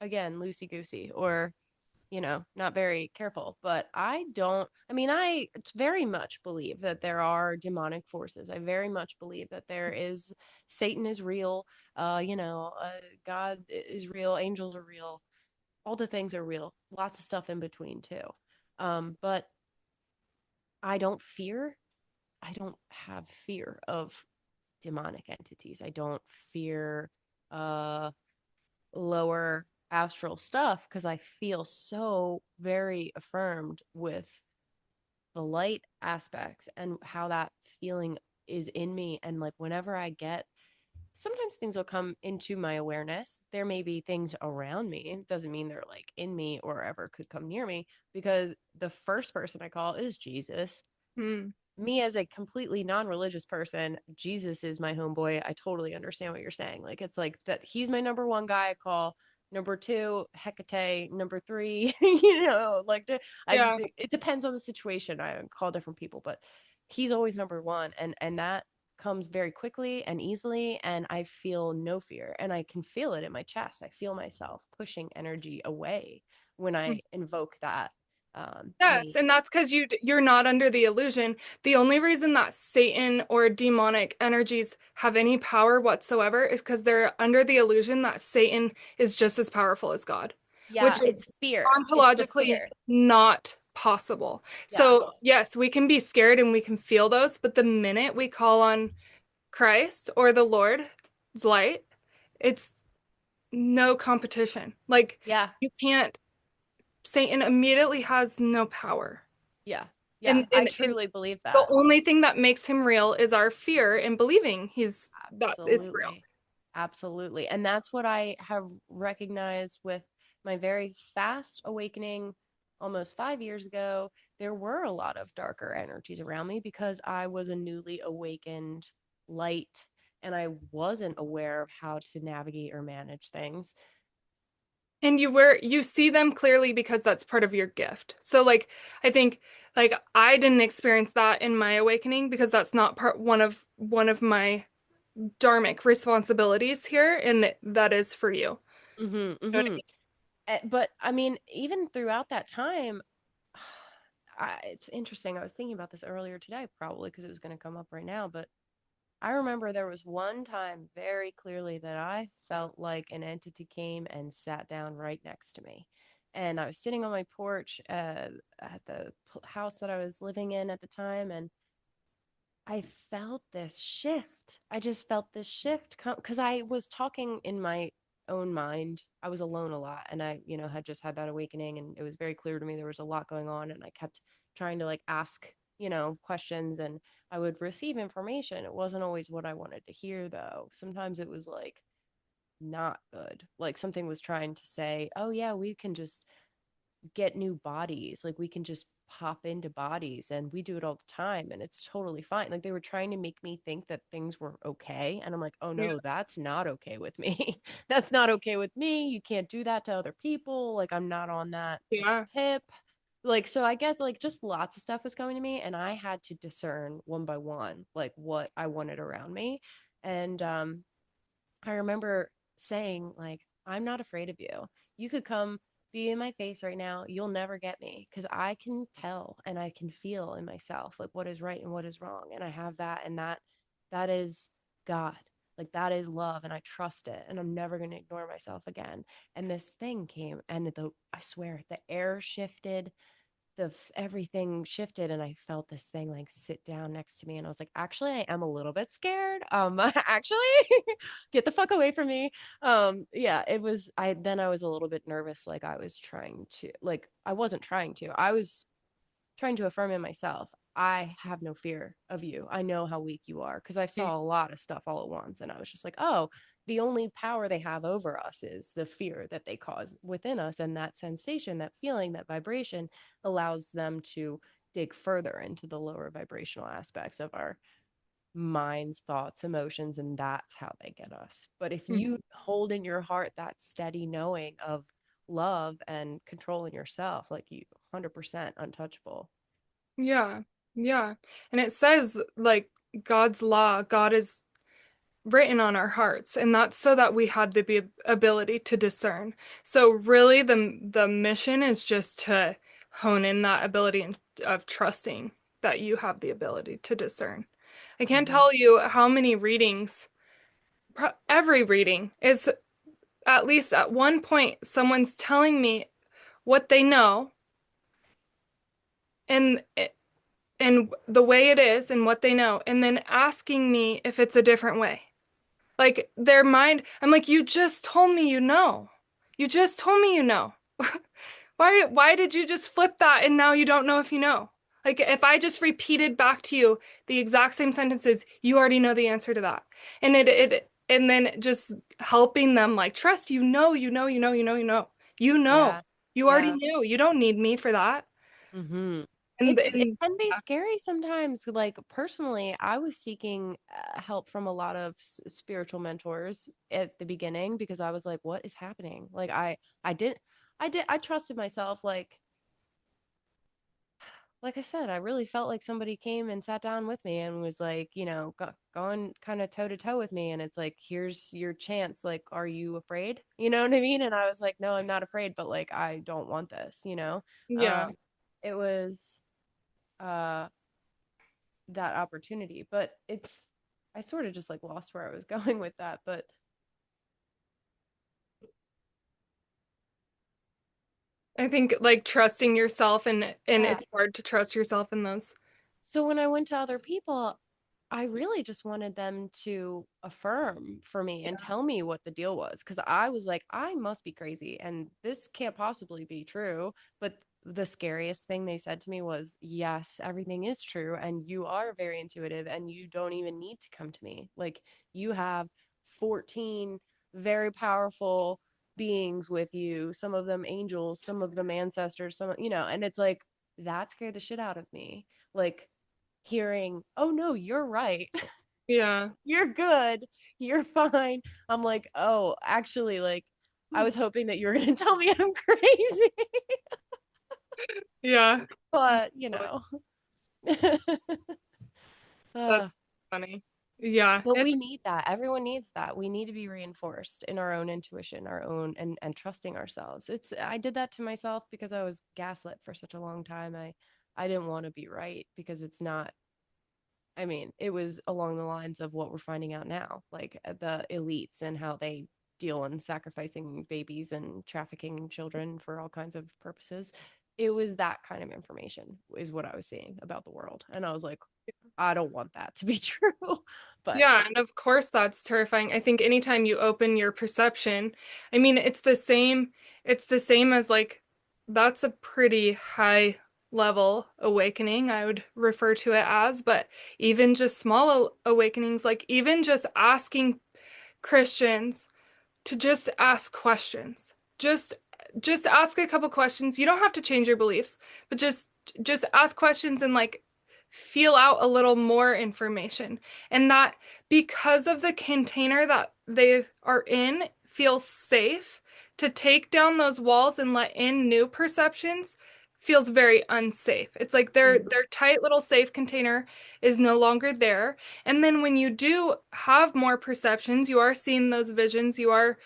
again, loosey goosey or, not very careful, but I don't, I mean, I very much believe that there are demonic forces. I very much believe that Satan is real, God is real, angels are real, all the things are real, lots of stuff in between too. But I don't fear, I don't have fear of demonic entities. I don't fear uh lower astral stuff because I feel so very affirmed with the light aspects and how that feeling is in me. And like whenever I get, sometimes things will come into my awareness. There may be things around me. It doesn't mean they're like in me or ever could come near me because the first person I call is Jesus. Hmm. Me as a completely non-religious person, Jesus is my homeboy. I totally understand what you're saying. Like it's like that he's my number one guy I call. Number two, Hecate. Number three, like Yeah. it depends on the situation. I call different people, but he's always number one, and that comes very quickly and easily, and I feel no fear, and I can feel it in my chest. I feel myself pushing energy away when I invoke that. And Yes, and that's because you're not under the illusion. The only reason that Satan or demonic energies have any power whatsoever is because they're under the illusion that Satan is just as powerful as God, yeah, which is it's fear. It's the ontologically fear. not possible. Yeah. So, yes, we can be scared and we can feel those, but the minute we call on Christ or the Lord's light, it's no competition. Like Yeah. you can't, Satan immediately has no power. Yeah. Yeah. And I and truly believe the that. only thing that makes him real is our fear in believing that it's real. Absolutely. Absolutely. And that's what I have recognized with my very fast awakening almost 5 years ago. There were a lot of darker energies around me because I was a newly awakened light and I wasn't aware of how to navigate or manage things. And you see them clearly because that's part of your gift. So like I think like I didn't experience that in my awakening because that's not part one of my dharmic responsibilities here, and that is for you. Mm-hmm, You know what mm-hmm. But I mean, even throughout that time, it's interesting. I was thinking about this earlier today, probably because it was going to come up right now. But I remember there was one time very clearly that I felt like an entity came and sat down right next to me. And I was sitting on my porch at the house that I was living in at the time. And I felt this shift. I just felt this shift come because I was talking in my own mind. I was alone a lot and I, had just had that awakening and it was very clear to me there was a lot going on and I kept trying to like ask, questions and I would receive information. It wasn't always what I wanted to hear though. Sometimes it was like not good. Like something was trying to say, "Oh yeah, we can just get new bodies. Like we can just pop into bodies and we do it all the time and it's totally fine." Like they were trying to make me think that things were okay. And I'm like, oh I mean? no, that's not okay with me. That's not okay with me. You can't do that to other people. Like I'm not on that Yeah. tip. Like, so I guess like just lots of stuff was coming to me and I had to discern one by one, like what I wanted around me. And I remember saying, like, I'm not afraid of you. You could come be in my face right now. You'll never get me because I can tell and I can feel in myself like what is right and what is wrong. And I have that, and that is God. Like that is love, and I trust it, and I'm never gonna ignore myself again. And this thing came, and I swear the air shifted, everything shifted and I felt this thing like sit down next to me and I was like, actually, I am a little bit scared. Actually, get the fuck away from me. Yeah, I was a little bit nervous, like I was trying to, like I wasn't trying to. I was trying to affirm in myself, I have no fear of you. I know how weak you are because I saw a lot of stuff all at once. And I was just like, oh, the only power they have over us is the fear that they cause within us. And that sensation, that feeling, that vibration allows them to dig further into the lower vibrational aspects of our minds, thoughts, emotions, and that's how they get us. But if you hold in your heart that steady knowing of love and controlling yourself, like you 100% untouchable. Yeah. Yeah. And it says like God's law, God is written on our hearts, and that's so that we had the ability to discern. So really the mission is just to hone in that ability of trusting that you have the ability to discern. I can't Mm-hmm. tell you how many readings, every reading is at least at one point someone's telling me what they know and the way it is and what they know, and then asking me if it's a different way. Like their mind, I'm like, you just told me you know. You just told me you know. Why did you just flip that and now you don't know if you know? Like if I just repeated back to you the exact same sentences, you already know the answer to that. And then just helping them like trust, you know, you know, you know, you know, you know. You know. Yeah. You already Yeah. knew. You don't need me for that. Mm-hmm. It And can be scary sometimes. Like personally, I was seeking help from a lot of spiritual mentors at the beginning because I was like, what is happening? Like I trusted myself. Like I said, I really felt like somebody came and sat down with me and was like, going kind of toe to toe with me. And it's like, here's your chance. Like, are you afraid? You know what I mean? And I was like, no, I'm not afraid, but like, I don't want this. yeah. It was uh that opportunity, but I sort of just like lost where I was going with that. But I think like trusting yourself, and yeah. it's hard to trust yourself in those. So when I went to other people, I really just wanted them to affirm for me and Yeah. tell me what the deal was. Cause I was like, I must be crazy and this can't possibly be true. But the scariest thing they said to me was, yes, everything is true. And you are very intuitive and you don't even need to come to me. Like, you have 14 very powerful beings with you, some of them angels, some of them ancestors, and it's like, that scared the shit out of me. Like, hearing, oh no, you're right. Yeah. You're good. You're fine. I'm like, oh, actually, like, I was hoping that you were going to tell me I'm crazy, Yeah. but, Totally. That's uh, funny. Yeah. but we It's need that. Everyone needs that. We need to be reinforced in our own intuition, our own, and trusting ourselves. I did that to myself because I was gaslit for such a long time. I didn't want to be right because it's not. I mean, it was along the lines of what we're finding out now, like the elites and how they deal in sacrificing babies and trafficking children for all kinds of purposes. It was that kind of information, is what I was seeing about the world. And I was like, I don't want that to be true. But Yeah, and of course that's terrifying. I think anytime you open your perception, I mean, it's the same as like that's a pretty high level awakening, I would refer to it as, but even just small awakenings, like even just asking Christians to just ask questions. Just ask a couple questions. You don't have to change your beliefs, but just ask questions and like feel out a little more information. And that because of the container that they are in feels safe to take down those walls and let in new perceptions feels very unsafe. It's like mhm. their tight little safe container is no longer there. And then when you do have more perceptions, you are seeing those visions, you are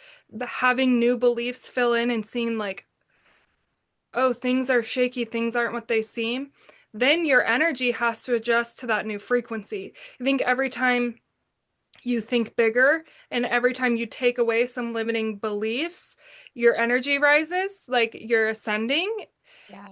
having new beliefs fill in and seeing like, oh, things are shaky, things aren't what they seem, then your energy has to adjust to that new frequency. I think every time you think bigger and every time you take away some limiting beliefs, your energy rises, like you're ascending,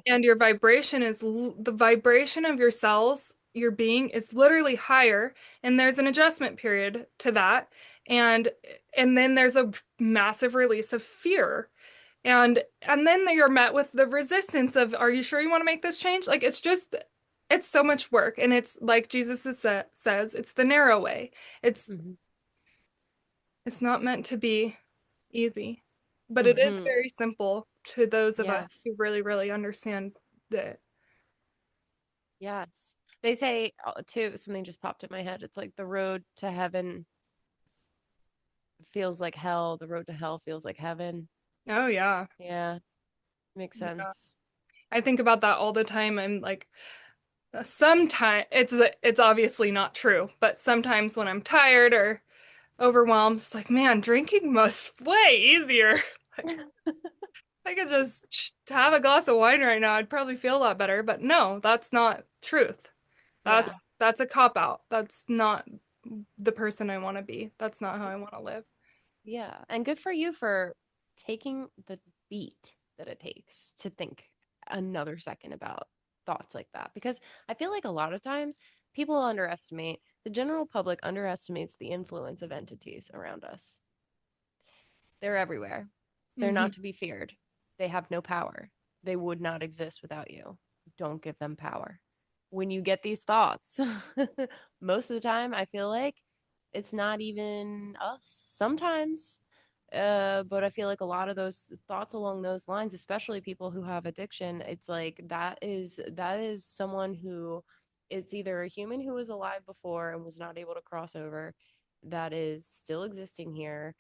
and Yes. your vibration is the vibration of your cells, your being is literally higher, and there's an adjustment period to that. And and then there's a massive release of fear. And then you're met with the resistance of, are you sure you want to make this change? Like it's so much work, and it's like says, it's the narrow way. It's Hmm. it's not meant to be easy, but it is Hmm. very simple to those of us Yes. who really, really understand it. Yes. They say, too, something just popped in my head. It's like the road to heaven feels like hell. The road to hell feels like heaven. Oh yeah. Yeah. Makes Yeah. sense. I think about that all the time. I'm like, sometimes it's obviously not true, but sometimes when I'm tired or overwhelmed, it's like, man, drinking must way easier. Like, I could just have a glass of wine right now. I'd probably feel a lot better. But no, that's not truth. That's Yeah. that's a cop out. That's not the person I want to be. That's not how I want to live. Yeah. And good for you for taking the beat that it takes to think another second about thoughts like that. Because I feel like a lot of times people underestimate, the general public underestimates the influence of entities around us. They're everywhere. They're Hmm. not to be feared. They have no power. They would not exist without you. Don't give them power. When you get these thoughts, most of the time, I feel like it's not even us. Sometimes, but I feel like a lot of those thoughts along those lines, especially people who have addiction, it's like that is someone who it's either a human who was alive before and was not able to cross over, that is still existing here,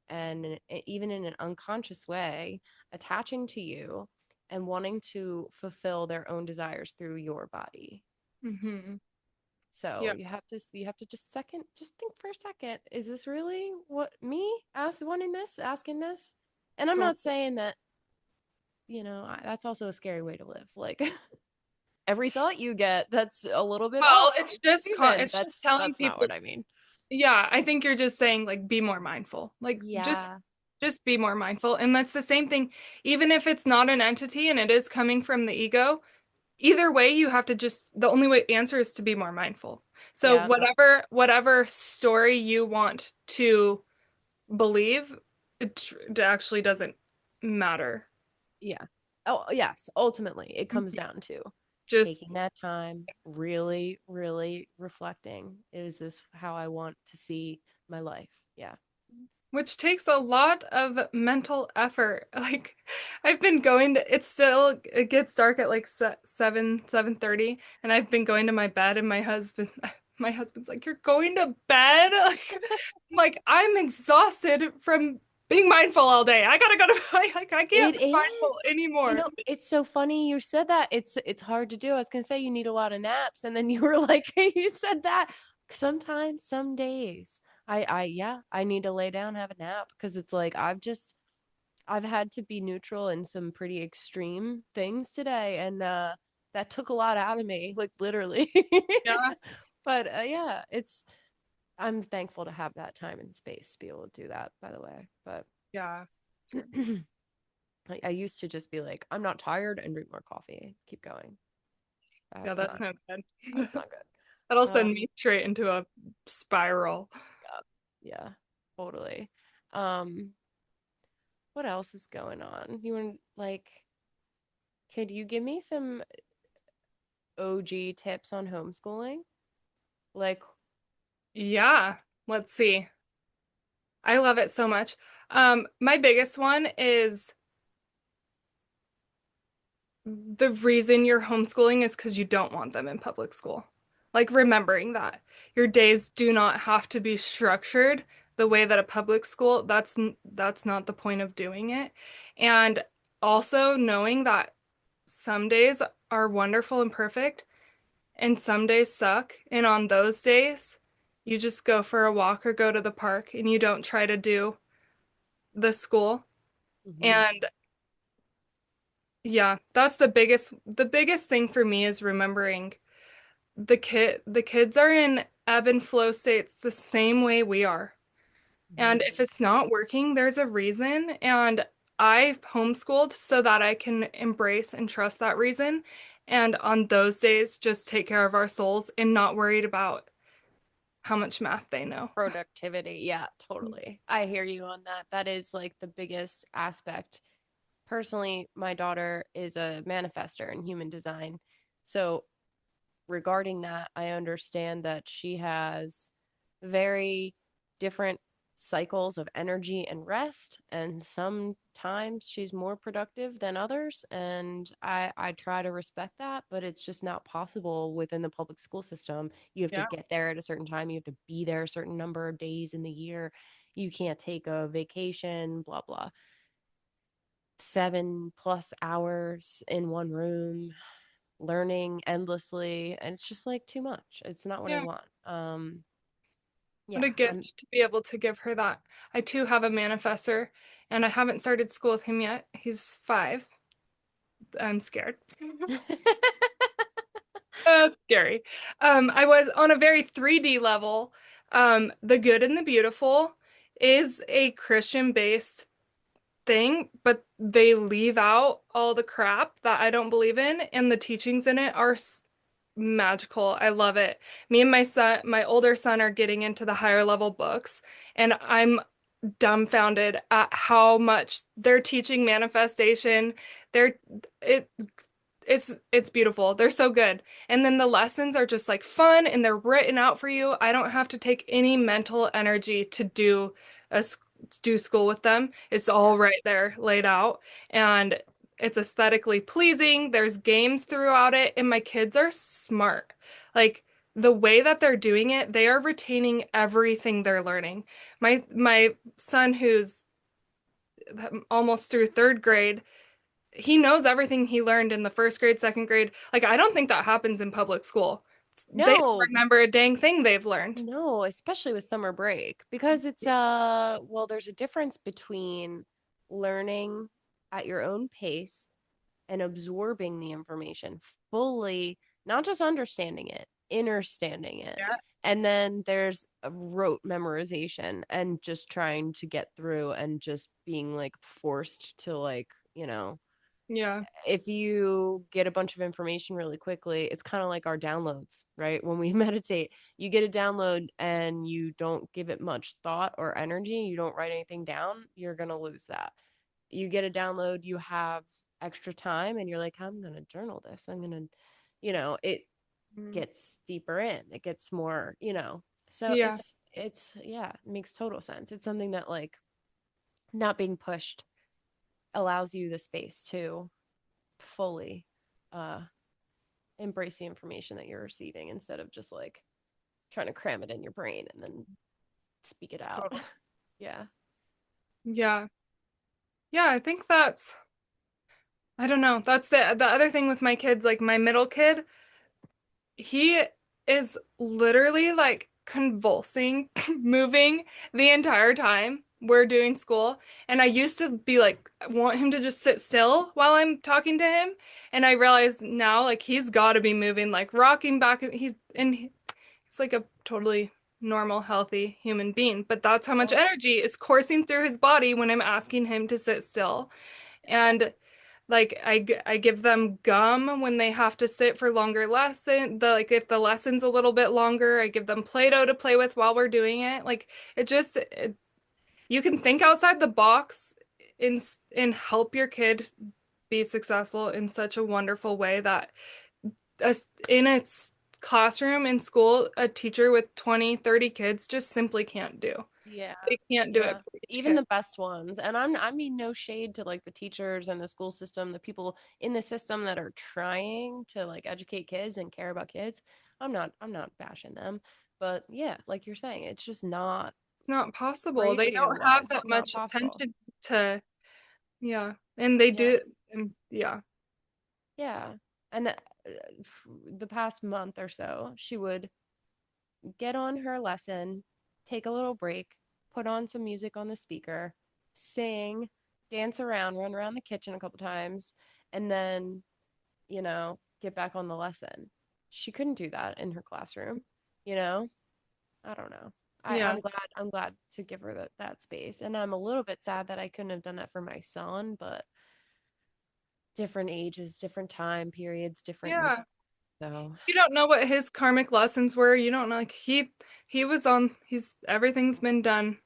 and even in an unconscious way, attaching to you and wanting to fulfill their own desires through your body. Hmm. So Yeah. you have to just think for a second, is this really what me ask wanting this, asking this? And I'm So, not saying that, that's also a scary way to live. Like, every thought you get that's a little bit well, off even, it's just telling that's not people. what I mean. Yeah, I think you're just saying like be more mindful. Like Yeah. just be more mindful. And that's the same thing, even if it's not an entity and it is coming from the ego, either way you have to just the only way answer is to be more mindful. So Yeah. whatever story you want to believe, it actually doesn't matter. Yeah. Oh, yes. Ultimately, it comes Mhm. down to Just taking that time, really, really reflecting. Is this how I want to see my life? Yeah. which takes a lot of mental effort. Like I've been going to it gets dark at like 7:30 and I've been going to my bed and my husband's like, "You're going to bed?" Like I'm exhausted from being mindful all day. I gotta go to like I can't It be is. mindful anymore. It's so funny you said that. It's hard to do. I was gonna say you need a lot of naps, and then you were like, you said that. Sometimes, some days, yeah, I need to lay down, have a nap, because it's like I've had to be neutral in some pretty extreme things today, and that took a lot out of me, like literally. Yeah, But yeah, I'm thankful to have that time and space to be able to do that, by the way. But yeah. I used to just be like, I'm not tired and drink more coffee. Keep going. Yeah, That's that's not no good. that's not That'll good. send me straight into a spiral. Yeah, yeah, totally. Um, what else is going on? You want like, could you give me some OG tips on homeschooling? Like, Yeah, let's see. I love it so much. My biggest one is the reason you're homeschooling is because you don't want them in public school. Like remembering that your days do not have to be structured the way that a public school, that's not the point of doing it. And also knowing that some days are wonderful and perfect and some days suck. And on those days, you just go for a walk or go to the park and you don't try to do the school. mhm. And yeah, that's the biggest thing for me is remembering the kids are in ebb and flow states the same way we are. And Mhm. if it's not working, there's a reason. And I've homeschooled so that I can embrace and trust that reason. And on those days, just take care of our souls and not worried about how much math they know. Productivity. Yeah, totally. I hear you on that. That is like the biggest aspect. Personally, my daughter is a manifester in human design. So regarding that, I understand that she has very different cycles of energy and rest, and sometimes she's more productive than others. And I try to respect that, but it's just not possible within the public school system. You have to Yeah. get there at a certain time, you have to be there a certain number of days in the year. You can't take a vacation, blah blah. 7+ hours in one room learning endlessly, and it's just like too much. It's not what I Yeah. want. What Yeah, a gift to be able to give her that. I too have a manifestor, and I haven't started school with him yet. He's 5. I'm scared. Scary. I was on a very 3D level. The Good and the Beautiful is a Christian-based thing, but they leave out all the crap that I don't believe in, and the teachings in it are magical. I love it. Me and my older son are getting into the higher level books, and I'm dumbfounded at how much they're teaching manifestation. They're it it's beautiful. They're so good. And then the lessons are just like fun and they're written out for you. I don't have to take any mental energy to a s- do school with them. It's all right there laid out and it's aesthetically pleasing. There's games throughout it and my kids are smart. Like the way that they're doing it, they are retaining everything they're learning. My son who's almost through third grade, he knows everything he learned in the first grade, second grade. Like, I don't think that happens in public school. They don't no, remember a dang thing they've learned. no, especially with summer break, because it's well, there's a difference between learning at your own pace and absorbing the information fully, not just understanding it, understanding it. Yeah. And then there's a rote memorization and just trying to get through and just being like forced to like, Yeah. If you get a bunch of information really quickly, it's kind of like our downloads, right? When we meditate, you get a download and you don't give it much thought or energy, you don't write anything down, you're going to lose that. You get a download, you have extra time, and you're like, I'm going to journal this. I'm going to, it Mm. gets deeper in, it gets more, so Yeah. yeah, it makes total sense. It's something that, like, not being pushed allows you the space to fully uh embrace the information that you're receiving instead of just like trying to cram it in your brain and then speak it out. Totally. Yeah. Yeah. Yeah, I think I don't know. That's the other thing with my kids, like my middle kid, he is literally like convulsing, moving the entire time we're doing school. And I used to be like, want him to just sit still while I'm talking to him. And I realize now, like, he's got to be moving, like rocking back. He's like a totally normal, healthy human being. But that's how much Yeah. energy is coursing through his body when I'm asking him to sit still. And like I give them gum when they have to sit for longer like if the lesson's a little bit longer, I give them Play-Doh to play with while we're doing it. Like you can think outside the box and help your kid be successful in such a wonderful way that in its classroom in school, a teacher with 20, 30 kids just simply can't do. Yeah. They can't do it Yeah. for each Even kid. the best ones. And I mean no shade to like the teachers and the school system, the people in the system that are trying to like educate kids and care about kids. I'm not bashing them. But yeah, like you're saying, it's just not It's not possible. They ratio don't have wise, that not much possible. attention to, yeah. And they Yeah. do, and yeah. Yeah. And the past month or so, she would get on her lesson, take a little break, put on some music on the speaker, sing, dance around, run around the kitchen a couple times, and then, get back on the lesson. She couldn't do that in her classroom, you know? I don't know. Yeah. I'm glad to give her that space. And I'm a little bit sad that I couldn't have done that for my son, but different ages, different time periods, different needs. Yeah. So You don't know what his karmic lessons were. You don't know, like he's everything's been done.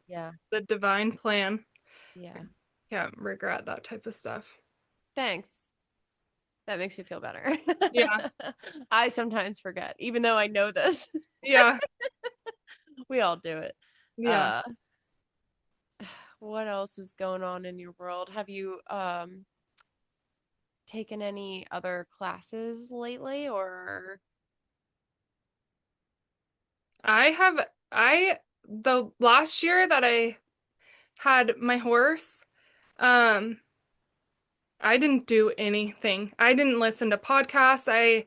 yeah, The divine plan. I yeah. can't regret that type of stuff. Thanks. That makes me feel better. Yeah. I sometimes forget, even though I know this. Yeah. We all do it. Yeah. Uh, what else is going on in your world? Have you taken any other classes lately or I have I the last year that I had my horse, um, I didn't do anything. I didn't listen to podcasts. I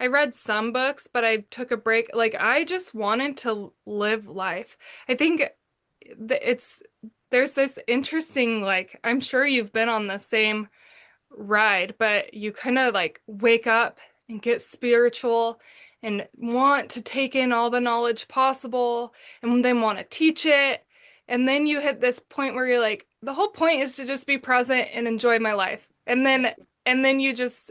read some books, but I took a break. Like I just wanted to live life. I think it's there's this interesting like I'm sure you've been on the same ride, but you kind of like wake up and get spiritual and want to take in all the knowledge possible and then want to teach it. And then you hit this point where you're like, the whole point is to just be present and enjoy my life. yeah. And then you just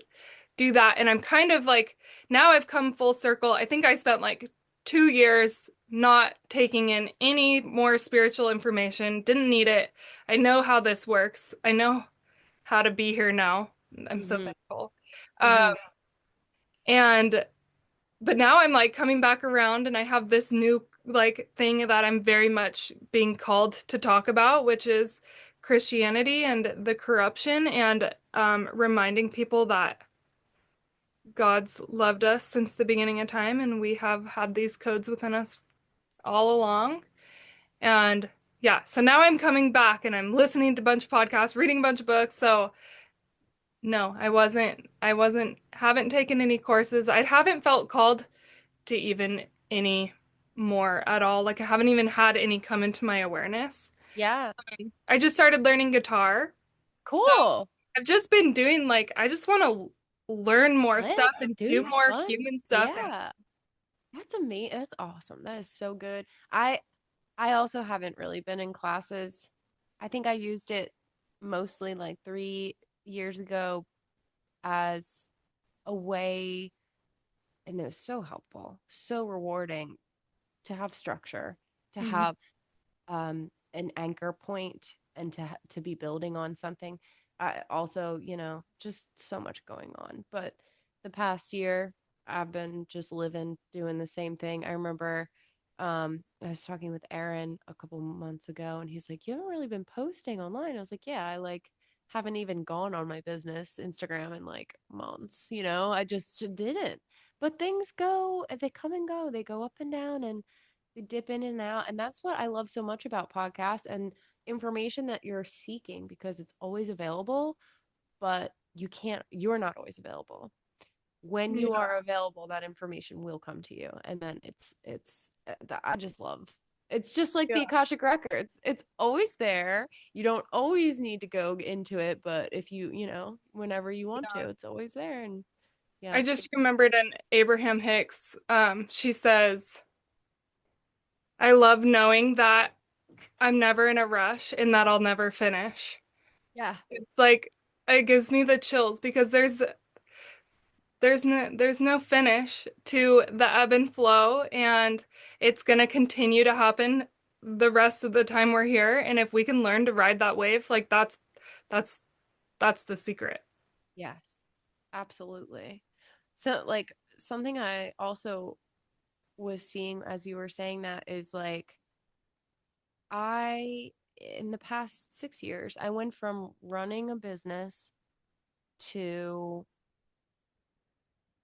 do that. And I'm kind of like, now I've come full circle. I think I spent like 2 years not taking in any more spiritual information, didn't need it. I know how this works. I know how to be here now. I'm so Mhm. thankful. Um, Mhm. and but now I'm like coming back around and I have this new like thing that I'm very much being called to talk about, which is Christianity and the corruption and reminding people that God's loved us since the beginning of time and we have had these codes within us all along. And yeah, so now I'm coming back and I'm listening to a bunch of podcasts, reading a bunch of books. So no, haven't taken any courses. I haven't felt called to even any more at all. Like I haven't even had any come into my awareness. Yeah. I just started learning guitar. So Cool. I've just been doing like, I just want to learn more Live, stuff and do do more fun. human stuff. And Yeah. That's amazing. That's awesome. That is so good. I also haven't really been in classes. I think I used it mostly like years ago as a way, and it was so helpful, so rewarding to have structure, to Mhm. have an anchor point, and to be building on something. I also, just so much going on. But the past year, I've been just living, doing the same thing. I remember I was talking with Aaron a couple months ago, and he's like, "You haven't really been posting online." I was like, "Yeah, I like haven't even gone on my business Instagram in like months, I just didn't." But things go, they come and go, they go up and down, and they dip in and out. And that's what I love so much about podcasts and information that you're seeking, because it's always available, but you're not always available. When you Yeah. are available, that information will come to you. And then I just love, it's just like Yeah. the Akashic Records. It's always there. You don't always need to go into it, but if whenever you want Yeah. to, it's always there. And yeah, I just remembered an Abraham Hicks. She says, I love knowing that I'm never in a rush and that I'll never finish. yeah, It's like it gives me the chills because there's no finish to the ebb and flow, and it's gonna continue to happen the rest of the time we're here. And if we can learn to ride that wave, like that's that's the secret. yes, absolutely. So, like, something I also was seeing as you were saying that is like, in the past 6 years, I went from running a business to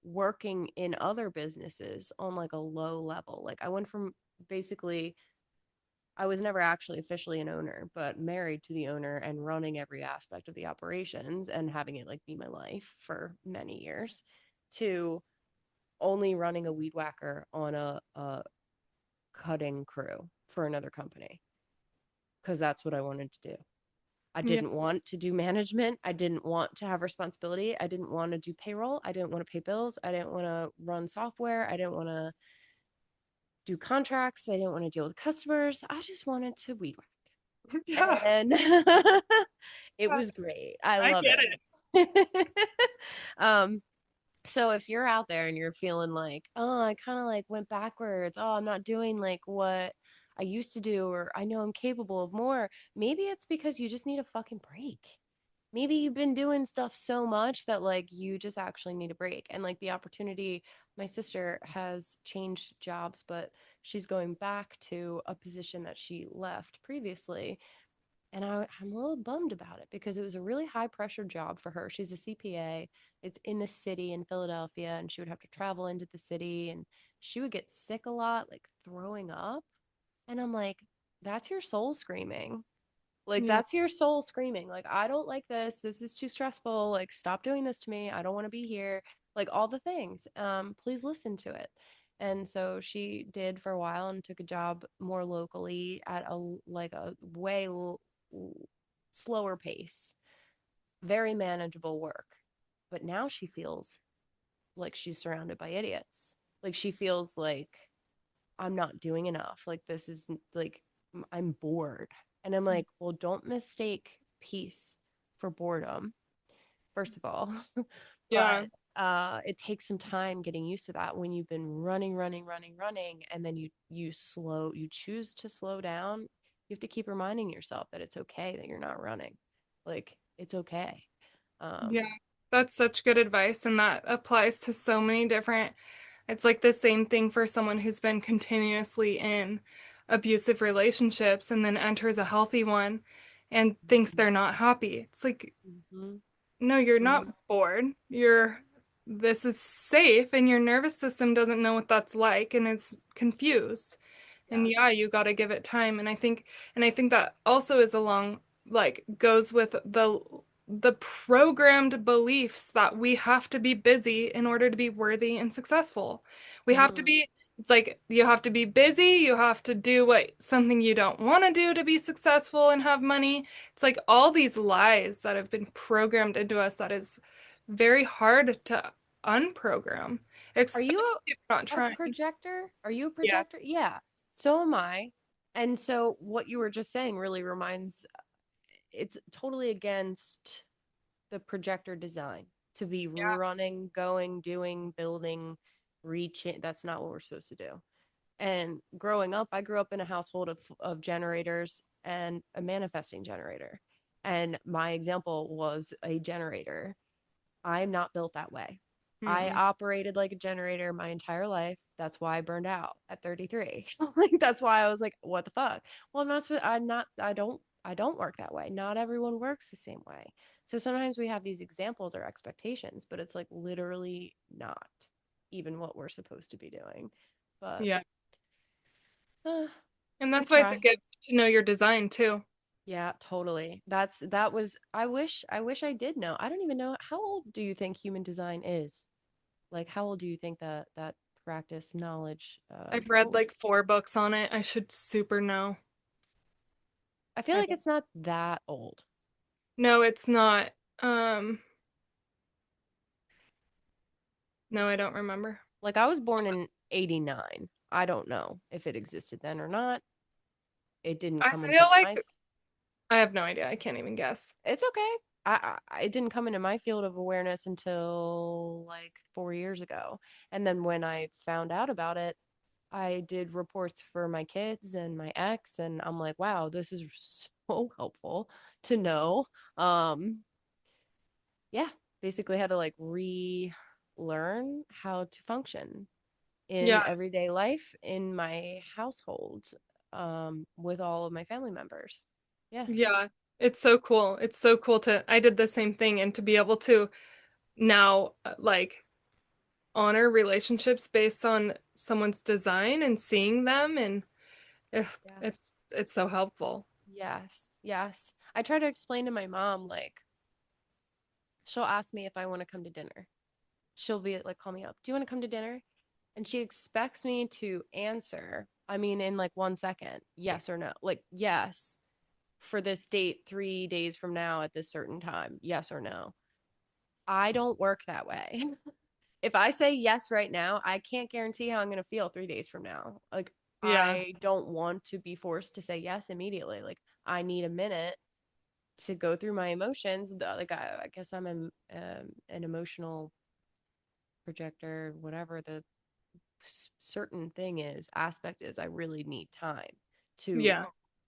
working in other businesses on like a low level. Like, I went from basically, I was never actually officially an owner, but married to the owner and running every aspect of the operations and having it like be my life for many years, to only running a weed whacker on a cutting crew for another company, because that's what I wanted to do. I Yeah, didn't want to do management. I didn't want to have responsibility. I didn't want to do payroll. I didn't want to pay bills. I didn't want to run software. I didn't want to do contracts. I didn't want to deal with customers. I just wanted to weed whack. yeah, And it was great. I I love get it. it. um, So if you're out there and you're feeling like, oh, I kind of like went backwards, oh, I'm not doing like what I used to do, or I know I'm capable of more, maybe it's because you just need a fucking break. Maybe you've been doing stuff so much that like you just actually need a break. And like the opportunity, my sister has changed jobs, but she's going back to a position that she left previously, and I'm a little bummed about it because it was a really high pressure job for her. She's a CPA. It's in the city in Philadelphia, and she would have to travel into the city, and she would get sick a lot, like throwing up. And I'm like, that's your soul screaming. Like, Yeah, that's your soul screaming. Like, I don't like this. This is too stressful. Like, stop doing this to me. I don't want to be here. Like, all the things. Please listen to it. And so she did for a while and took a job more locally at a way slower pace, very manageable work. But now she feels like she's surrounded by idiots. Like, she feels like I'm not doing enough. Like, this is like, I'm bored. And I'm like, well, don't mistake peace for boredom, first of all. yeah, But it takes some time getting used to that when you've been running, running, running, running, and then you choose to slow down. You have to keep reminding yourself that it's okay that you're not running. Like, it's okay. yeah. Um, That's such good advice, and that applies to so many different. It's like the same thing for someone who's been continuously in abusive relationships and then enters a healthy one and thinks they're not happy. It's like, mhm, no, you're not mhm. bored. This is safe, and your nervous system doesn't know what that's like and is confused. And Yeah. yeah, you got to give it time. And I think that also is along, like, goes with the programmed beliefs that we have to be busy in order to be worthy and successful. We have to Mhm. be, it's like you have to be busy, you have to do what something you don't want to do to be successful and have money. It's like all these lies that have been programmed into us that is very hard to unprogram, Are you especially if you're not a trying. projector? Are you a Yeah. projector? Yeah. So am I. And so what you were just saying really reminds, it's totally against the projector design to be running, going, doing, building, reaching. That's not what we're supposed to do. And growing up, I grew up in a household of generators and a manifesting generator. And my example was a generator. I'm not built that way. I Mm-mm. operated like a generator my entire life. That's why I burned out at 33. Like that's why I was like, what the fuck? Well, I don't work that way. Not everyone works the same way. So sometimes we have these examples or expectations, but it's like literally not even what we're supposed to be doing. But Yeah. uh, And we that's why it's a try. gift to know your design too. Yeah, totally. That was I wish I did know. I don't even know how old do you think human design is? Like how old do you think that practice knowledge I've how read old? like 4 books on it. I should super know. I feel I like don't. it's not that old. No, it's not. Um, no, I don't remember. Like I was born in 89. I don't know if it existed then or not. It didn't I come into feel like my I have no idea. I can't even guess. It's okay. It didn't come into my field of awareness until like 4 years ago. And then when I found out about it, I did reports for my kids and my ex, and I'm like, wow, this is so helpful to know. Um, yeah, basically had to like relearn how to function in Yeah, everyday life in my household, with all of my family members. Yeah, yeah. It's so cool. It's so cool to I did the same thing and to be able to now like honor relationships based on someone's design and seeing them and it's yes, it's it's so helpful. yes, yes. I try to explain to my mom, like, she'll ask me if I want to come to dinner. She'll be like, call me up. Do you want to come to dinner? And she expects me to answer, I mean, in like 1 second, yes or no. Like, yes, for this date 3 days from now at this certain time, yes or no. I don't work that way. If I say yes right now, I can't guarantee how I'm going to feel 3 days from now. Like, Yeah. I don't want to be forced to say yes immediately. Like, I need a minute to go through my emotions. Like, I guess I'm an emotional projector, whatever the certain thing is, aspect is. I really need time to Yeah.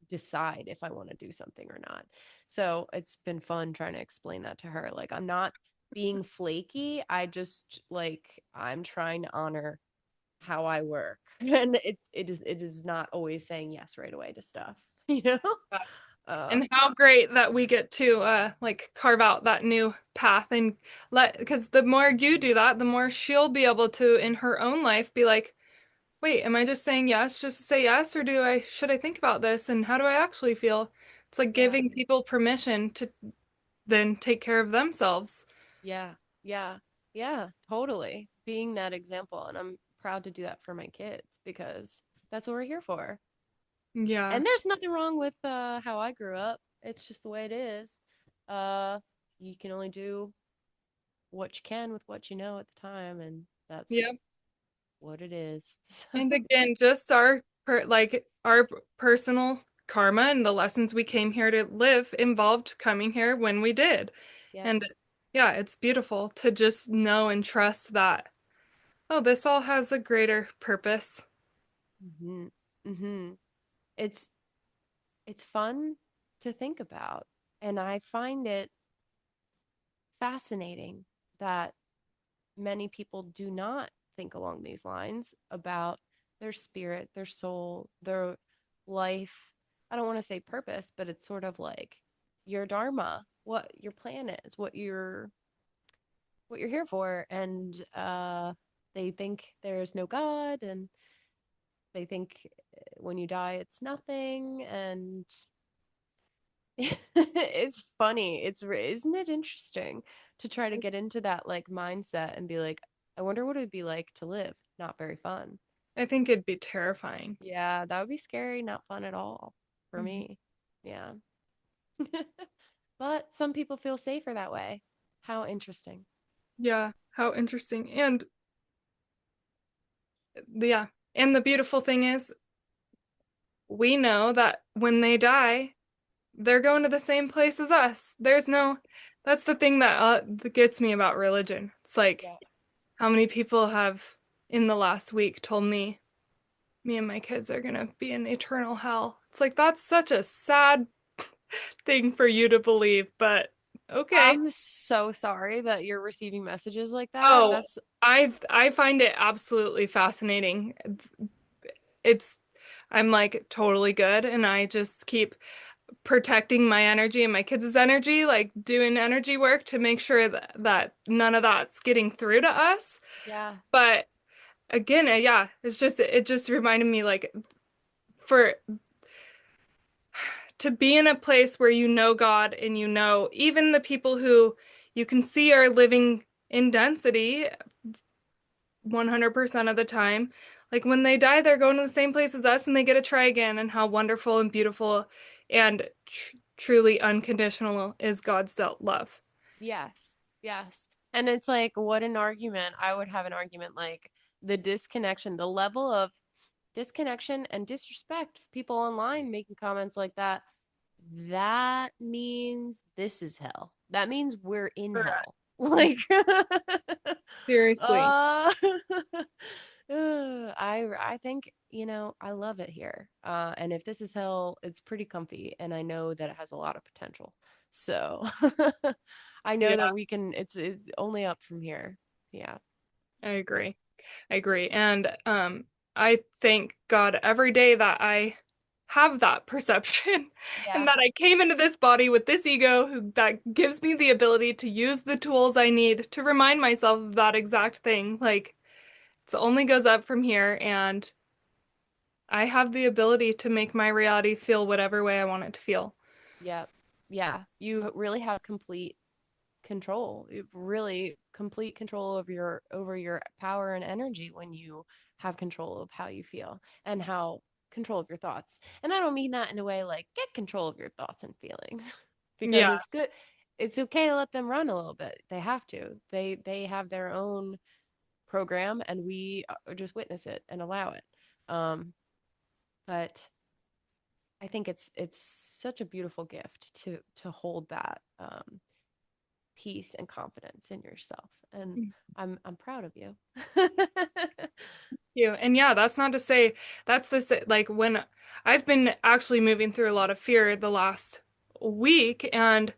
decide if I want to do something or not. So it's been fun trying to explain that to her. Like, I'm not being flaky. I just like, I'm trying to honor how I work. And it is not always saying yes right away to stuff, you know? Uh And how great that we get to like carve out that new path and let because the more you do that, the more she'll be able to in her own life be like, wait, am I just saying yes just to say yes, or do I should I think about this and how do I actually feel? It's like yeah. giving people permission to then take care of themselves. Yeah. Yeah. Yeah, totally. Being that example, and I'm proud to do that for my kids because that's what we're here for. Yeah. And there's nothing wrong with how I grew up. It's just the way it is. Uh, you can only do what you can with what you know at the time, and that's Yeah. what it is. So, And again, just our personal karma and the lessons we came here to live involved coming here when we did. yeah. And yeah, it's beautiful to just know and trust that, oh, this all has a greater purpose. Mm-hmm. Mm-hmm. It's it's fun to think about, and I find it fascinating that many people do not think along these lines about their spirit, their soul, their life. I don't want to say purpose, but it's sort of like your dharma, what your plan is, what you're here for. And they think there's no God, and they think when you die it's nothing, and it's funny. Isn't it interesting to try to get into that like mindset and be like, I wonder what it would be like to live. Not very fun. I think it'd be terrifying. Yeah, that would be scary, not fun at all for Mhm. me. Yeah. But some people feel safer that way. How interesting. Yeah, how interesting. And yeah, and the beautiful thing is, we know that when they die, they're going to the same place as us. There's no, that's the thing that gets me about religion. It's like Yeah. how many people have in the last week told me and my kids are gonna be in eternal hell. It's like that's such a sad thing for you to believe, but okay. I'm so sorry that you're receiving messages like that. Oh, That's I find it absolutely fascinating. It's I'm like totally good and I just keep protecting my energy and my kids' energy, like doing energy work to make sure that none of that's getting through to us. yeah, But again, yeah, it just reminded me like for to be in a place where you know God and you know even the people who you can see are living in density 100% of the time, like when they die, they're going to the same place as us and they get to try again, and how wonderful and beautiful and truly unconditional is God's love. yes, yes. And it's like, what an argument. I would have an argument like the disconnection, the level of disconnection and disrespect, people online making comments like that, that means this is hell. That means we're in Correct. hell. Yeah, Like, seriously. uh, I think, I love it here. And if this is hell, it's pretty comfy, and I know that it has a lot of potential. So I know Yeah, that it's only up from here. Yeah. I agree. I agree. And I thank God every day that I have that perception and Yeah. that I came into this body with this ego that gives me the ability to use the tools I need to remind myself of that exact thing. Like it only goes up from here, and I have the ability to make my reality feel whatever way I want it to feel. Yeah. Yeah. You really have complete control. You really complete control of your power and energy when you have control of how you feel and how control of your thoughts. And I don't mean that in a way like get control of your thoughts and feelings because Yeah, it's good. It's okay to let them run a little bit. They have to. They have their own program and we just witness it and allow it. But I think it's such a beautiful gift to hold that peace and confidence in yourself. And thank I'm proud of you. you. And yeah, that's not to say that's this like when I've been actually moving through a lot of fear the last week, and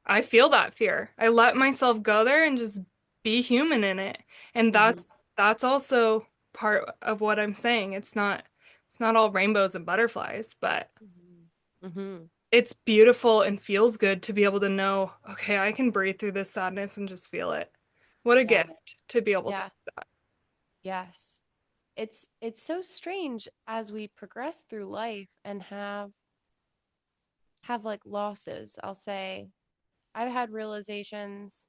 I feel that fear. I let myself go there and just be human in it. And Hmm. that's also part of what I'm saying. It's not all rainbows and butterflies, but Hmm. Hmm. it's beautiful and feels good to be able to know, okay, I can breathe through this sadness and just feel it. What a Yeah. gift to be able to Yeah. do that. Yes. It's so strange as we progress through life and have like losses. I'll say I've had realizations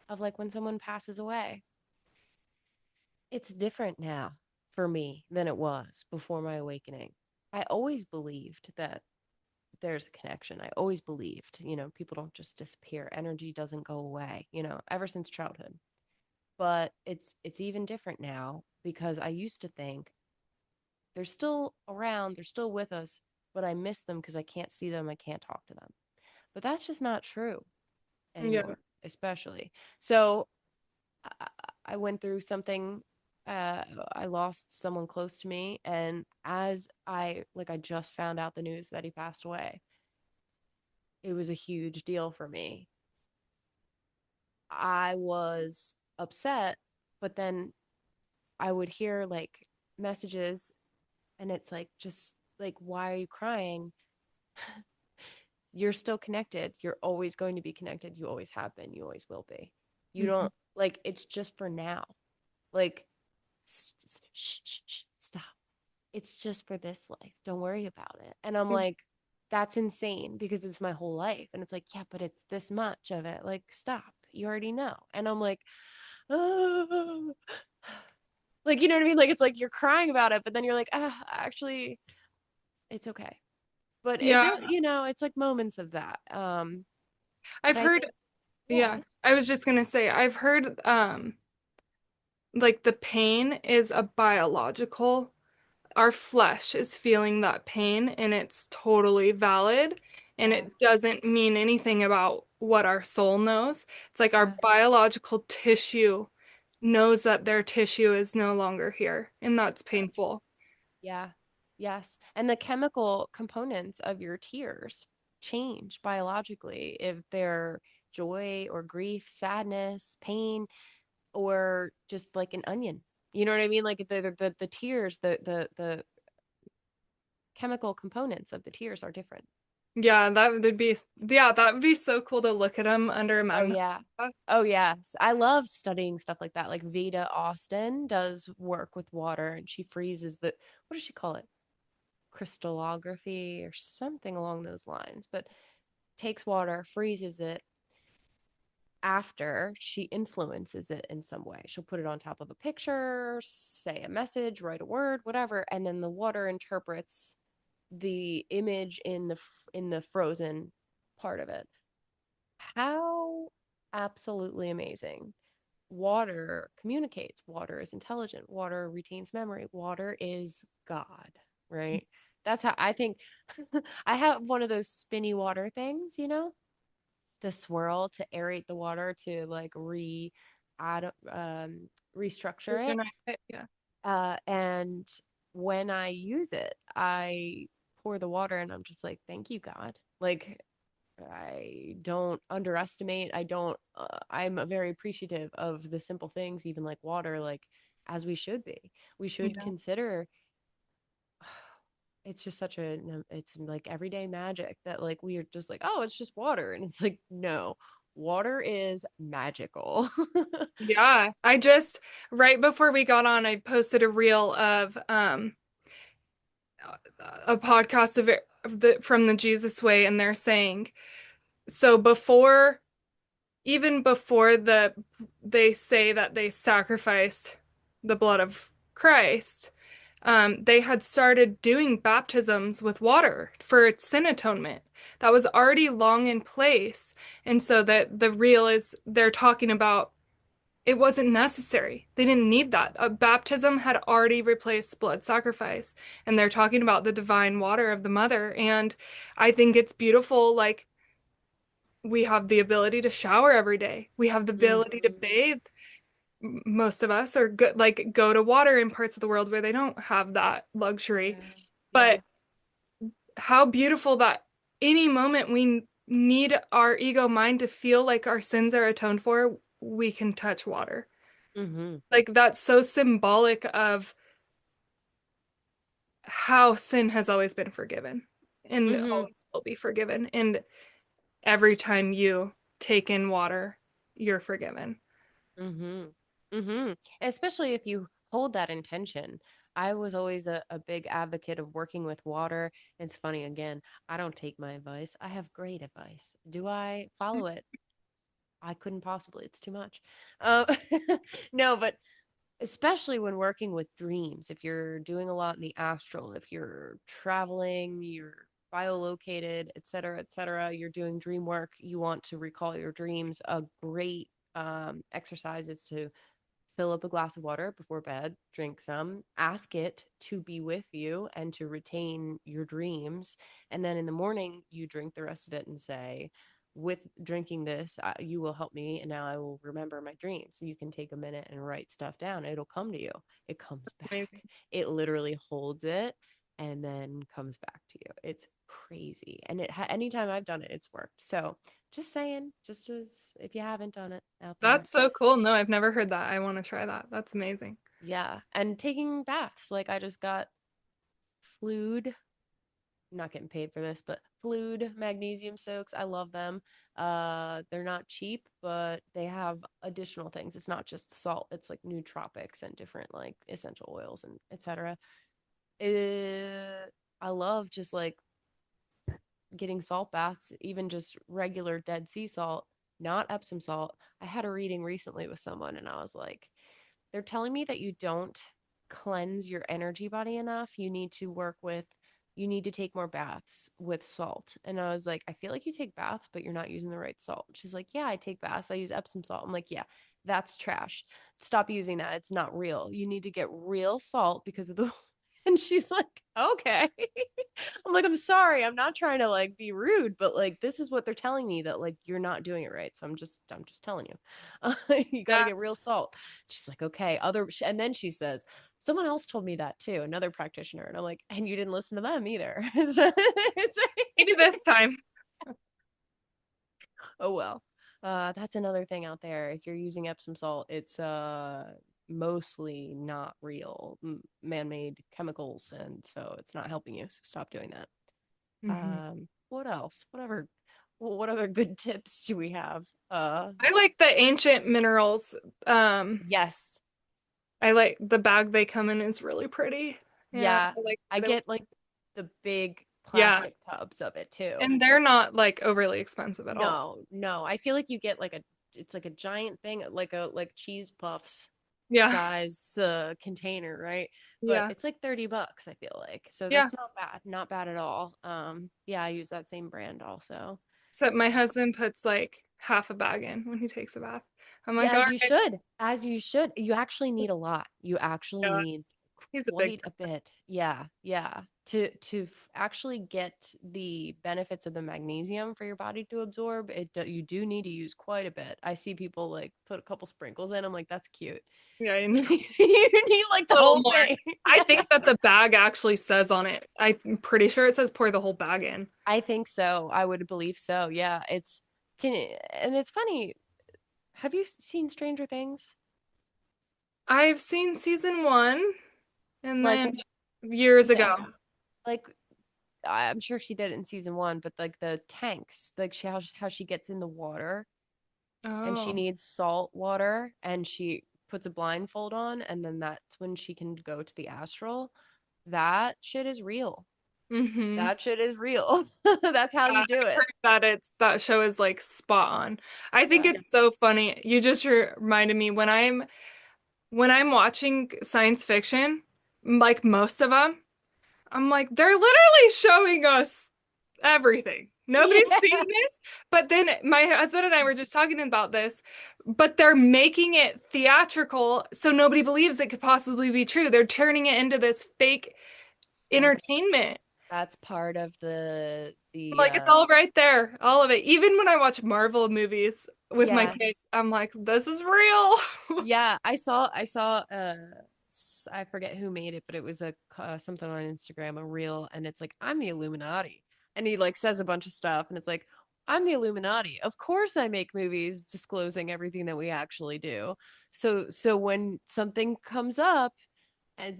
of like when someone passes away. It's different now for me than it was before my awakening. I always believed that there's a connection. I always believed, people don't just disappear. Energy doesn't go away, ever since childhood. But it's even different now because I used to think they're still around, they're still with us, but I miss them because I can't see them, I can't talk to them. But that's just not true Yeah. anymore, especially. So I, I went through something. I lost someone close to me, and as I just found out the news that he passed away, it was a huge deal for me. I was upset, but then I would hear like messages and it's like just like why are you crying? You're still connected. You're always going to be connected. You always have been. You always will be. You Mhm. don't like it's just for now. Like stop. It's just for this life. Don't worry about it. And I'm like that's insane because it's my whole life. And it's like, yeah, but it's this much of it. Like, stop. You already know. And I'm like, oh. Like, you know what I mean? Like, it's like you're crying about it, but then you're like, actually, it's okay. But Yeah, it's like moments of that. But I've I heard, think, yeah, yeah, I was just gonna say, I've heard like the pain is a biological. Our flesh is feeling that pain and it's totally valid and yeah, it doesn't mean anything about what our soul knows. It's like our Yeah. biological tissue knows that their tissue is no longer here, and that's Yeah. painful. Yeah. Yes. And the chemical components of your tears change biologically if they're joy or grief, sadness, pain, or just like an onion. You know what I mean? Like the tears, the chemical components of the tears are different. That would be so cool to look at them under a Oh magnifying yeah. glass. Oh yes. I love studying stuff like that. Like Veda Austin does work with water and she freezes the what does she call it? Crystallography or something along those lines. But takes water, freezes it after she influences it in some way. She'll put it on top of a picture, say a message, write a word, whatever, and then the water interprets the image in the frozen part of it. How absolutely amazing. Water communicates. Water is intelligent. Water retains memory. Water is God, right? That's how I think. I have one of those spinny water things, the swirl to aerate the water to like add restructure it. Yeah. And when I use it, I pour the water and I'm just like, thank you, God. Like I don't underestimate. I'm very appreciative of the simple things, even like water, like as we should be. We should Yeah. consider it's just such a, it's like everyday magic that like we are just like, oh, it's just water. And it's like, no, water is magical. Yeah. I just right before we got on, I posted a reel of a podcast of it from the Jesus Way, and they're saying so before even before they say that they sacrificed the blood of Christ, they had started doing baptisms with water for its sin atonement. That was already long in place. And so that the real is they're talking about it wasn't necessary. They didn't need that. A baptism had already replaced blood sacrifice. And they're talking about the divine water of the mother. And I think it's beautiful. Like, we have the ability to shower every day. We have the ability to Hmm. bathe. Most of us are good, like go to water in parts of the world where they don't have that luxury. Yeah. Yeah. But how beautiful that any moment we need our ego mind to feel like our sins are atoned for, we can touch water. Hmm. Like that's so symbolic of how sin has always been forgiven and Hmm. always will be forgiven. And every time you take in water, you're forgiven. Hmm. Hmm. Especially if you hold that intention. I was always a big advocate of working with water. It's funny, again, I don't take my advice. I have great advice. Do I follow it? I couldn't possibly. It's too much. Uh, no, but especially when working with dreams, if you're doing a lot in the astral, if you're traveling, you're biolocated, et cetera, you're doing dream work, you want to recall your dreams, a great exercise is to fill up a glass of water before bed, drink some, ask it to be with you and to retain your dreams. And then in the morning, you drink the rest of it and say, with drinking this, you will help me. And now I will remember my dreams. So you can take a minute and write stuff down. It'll come to you. It comes back. Amazing. It literally holds it and then comes back to you. It's crazy. And anytime I've done it, it's worked. So just saying, just as if you haven't done it out there. That's so cool. No, I've never heard that. I want to try that. That's amazing. Yeah. And taking baths. Like I just got fluid. I'm not getting paid for this, but fluid magnesium soaks. I love them. They're not cheap, but they have additional things. It's not just the salt. It's like nootropics and different like essential oils and etc. I love just like getting salt baths, even just regular Dead Sea salt, not Epsom salt. I had a reading recently with someone and I was like, they're telling me that you don't cleanse your energy body enough. You need to take more baths with salt. And I was like, I feel like you take baths, but you're not using the right salt. She's like, yeah, I take baths. I use Epsom salt. I'm like, yeah, that's trash. Stop using that. It's not real. You need to get real salt because of the And she's like, okay. I'm like, I'm sorry. I'm not trying to like be rude, but like this is what they're telling me that like you're not doing it right. So I'm just telling you. You got to Yeah. get real salt. She's like, okay. And then she says, someone else told me that too, another practitioner. And I'm like, and you didn't listen to them either. So it's Maybe this time. oh well. That's another thing out there. If you're using Epsom salt, it's mostly not real man-made chemicals, and so it's not helping you. So stop doing that. Mhm. What else? What other good tips do we have? I like the ancient minerals. Um, Yes. I like the bag they come in is really pretty. And Yeah. I like I the get like the big yeah, plastic tubs of it too. and they're not like overly expensive at all. No, no. I feel like you get like a it's like a giant thing, like cheese puffs Yeah. size container, right? But Yeah. it's like $30, I feel like. So Yeah. that's not bad. Not bad at all. Yeah, I use that same brand also. So my husband puts like half a bag in when he takes a bath. I'm like, Yeah, all as you right. should. As you should. You actually need a lot. You actually Yeah, need he's a big quite a bit. Yeah, yeah. To actually get the benefits of the magnesium for your body to absorb, you do need to use quite a bit. I see people like put a couple sprinkles in. I'm like, that's cute. yeah, I You know. need like A the little whole more. thing. I Yeah. think that the bag actually says on it. I'm pretty sure it says pour the whole bag in. I think so. I would believe so. Yeah, and it's funny. Have you seen Stranger Things? I've seen season one and Like, then years ago. yeah, like I'm sure she did it in season one, but like the tanks, like how she gets in the water and she Oh. needs salt water and she puts a blindfold on and then that's when she can go to the astral. That shit is real. Mm-hmm. That shit is real. That's how Yeah, you do I've it. heard that that show is like spot on. I think Yeah. it's so funny. You just reminded me when I'm watching science fiction, like most of them, I'm like, they're literally showing us everything. Nobody's Yeah. seen this. But then my husband and I were just talking about this, but they're making it theatrical so nobody believes it could possibly be true. They're turning it into this fake That's entertainment. that's part of the Like it's all right there, all of it. Even when I watch Marvel movies with my kids, yes. I'm like, this is real. Yeah, I saw I forget who made it, but it was a something on Instagram, a reel, and it's like I'm the Illuminati. And he like says a bunch of stuff and it's like I'm the Illuminati. Of course I make movies disclosing everything that we actually do. So when something comes up and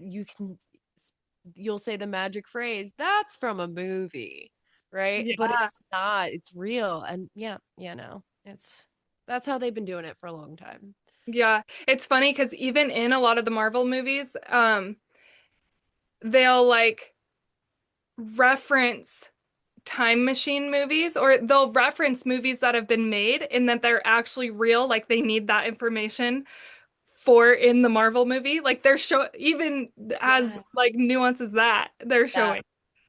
you'll say the magic phrase, that's from a movie, right? But Yeah. it's not, it's real. And yeah, no. That's how they've been doing it for a long time. Yeah. It's funny because even in a lot of the Marvel movies, they'll like reference time machine movies or they'll reference movies that have been made and that they're actually real. Like they need that information for in the Marvel movie. Like they're show even as Yeah. like nuance as that they're That showing.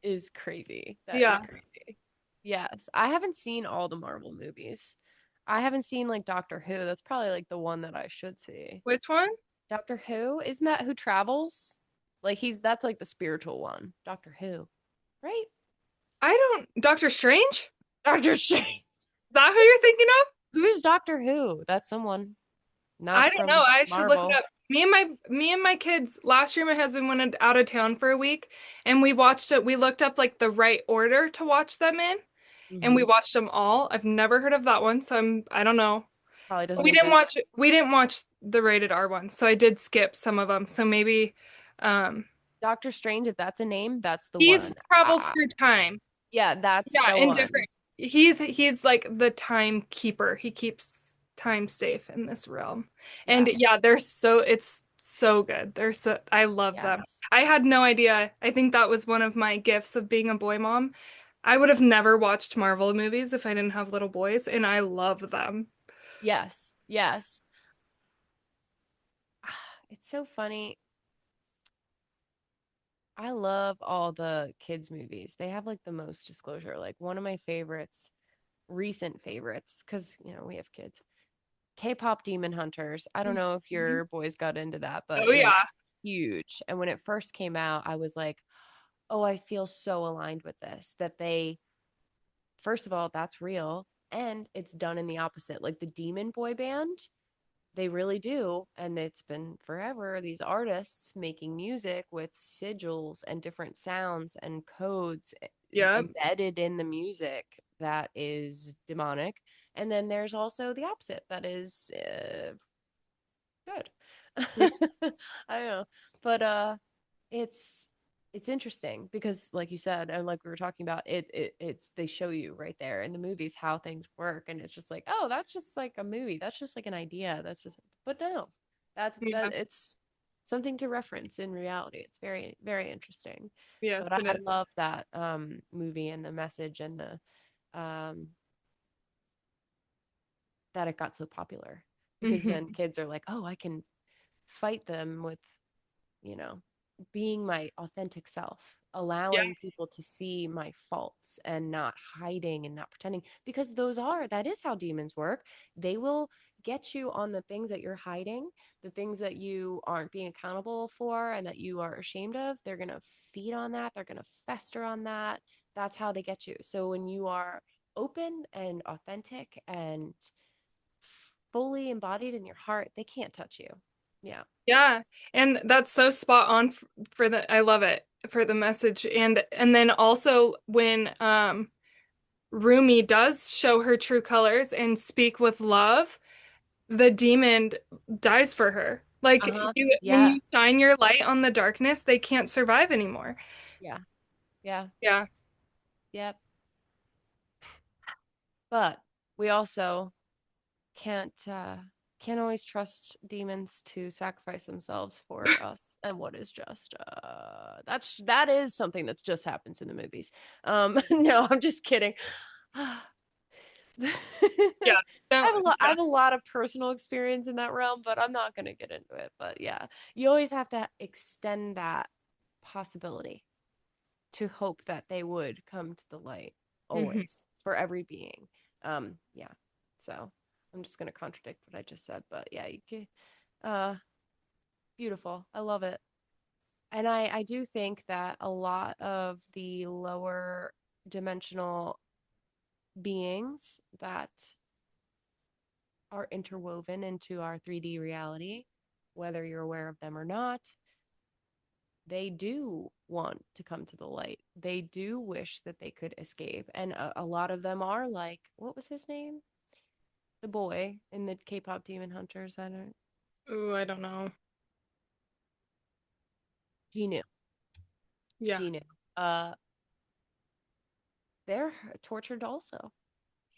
is crazy. That is Yeah. crazy. Yes. I haven't seen all the Marvel movies. I haven't seen like Doctor Who. That's probably like the one that I should see. Which one? Doctor Who? Isn't that who travels? Like that's like the spiritual one. Doctor Who, right? I don't Doctor Strange? Doctor Strange. Is that who you're thinking of? Who is Doctor Who? That's someone I not don't know. from I should look it Marvel. up. Me and my kids last year my husband went out of town for a week and we watched it. We looked up like the right order to watch them in and we Hmm. watched them all. I've never heard of that one, so I don't know. Probably But doesn't we didn't exist. watch we didn't watch the rated R one, so I did skip some of them. So maybe um Doctor Strange, if that's a name, that's the he's one. travels through time. Yeah, that's Yeah, the in one. different he's like the timekeeper. He keeps time safe in this realm. And yeah, Yes. it's so good. I love them. Yes. I had no idea. I think that was one of my gifts of being a boy mom. I would have never watched Marvel movies if I didn't have little boys, and I love them. Yes. Yes. It's so funny. I love all the kids movies. They have like the most disclosure. Like one of my favorites, recent favorites, because we have kids. K-pop Demon Hunters. I don't know if Mhm. your boys got into that, but Oh it was yeah. huge. And when it first came out, I was like, oh, I feel so aligned with this that they, first of all, that's real. And it's done in the opposite. Like the Demon Boy Band, they really do. And it's been forever. These artists making music with sigils and different sounds and codes Yeah. embedded in the music that is demonic. And then there's also the opposite that is good. Yeah. I don't know. But it's it's interesting because like you said and like we were talking about it's they show you right there in the movies how things work and it's just like, oh, that's just like a movie. That's just like an idea. That's just but no. That Yeah. it's something to reference in reality. It's very very interesting. Yes, But I it is. love that movie and the message and the that it got so popular because then Hmm. kids are like, oh, I can fight them with, you know, being my authentic self, Yeah. allowing people to see my faults and not hiding and not pretending because that is how demons work. They will get you on the things that you're hiding, the things that you aren't being accountable for and that you are ashamed of. They're going to feed on that, they're going to fester on that. That's how they get you. So when you are open and authentic and fully embodied in your heart, they can't touch you. Yeah. Yeah. And that's so spot on for the I love it for the message. And then also when Rumi does show her true colors and speak with love, the demon dies for her. Like Uh-huh. when Yeah. you shine your light on the darkness, they can't survive anymore. Yeah. Yeah. Yeah. Yep. But we also can't can't always trust demons to sacrifice themselves for us and what is just that is something that just happens in the movies. No, I'm just kidding. Yeah. I Yeah. have a lot of personal experience in that realm, but I'm not going to get into it. But yeah, you always have to extend that possibility to hope that they would come to the light Hmm. always for every being. Yeah. So I'm just gonna contradict what I just said, but yeah, you can beautiful. I love it. And I do think that a lot of the lower dimensional beings that are interwoven into our 3D reality, whether you're aware of them or not, they do want to come to the light. They do wish that they could escape. And a lot of them are like, what was his name? The boy in the K-pop Demon Hunters. I don't, Ooh, I don't know. Genu. Yeah. Genu. Uh, they're tortured also.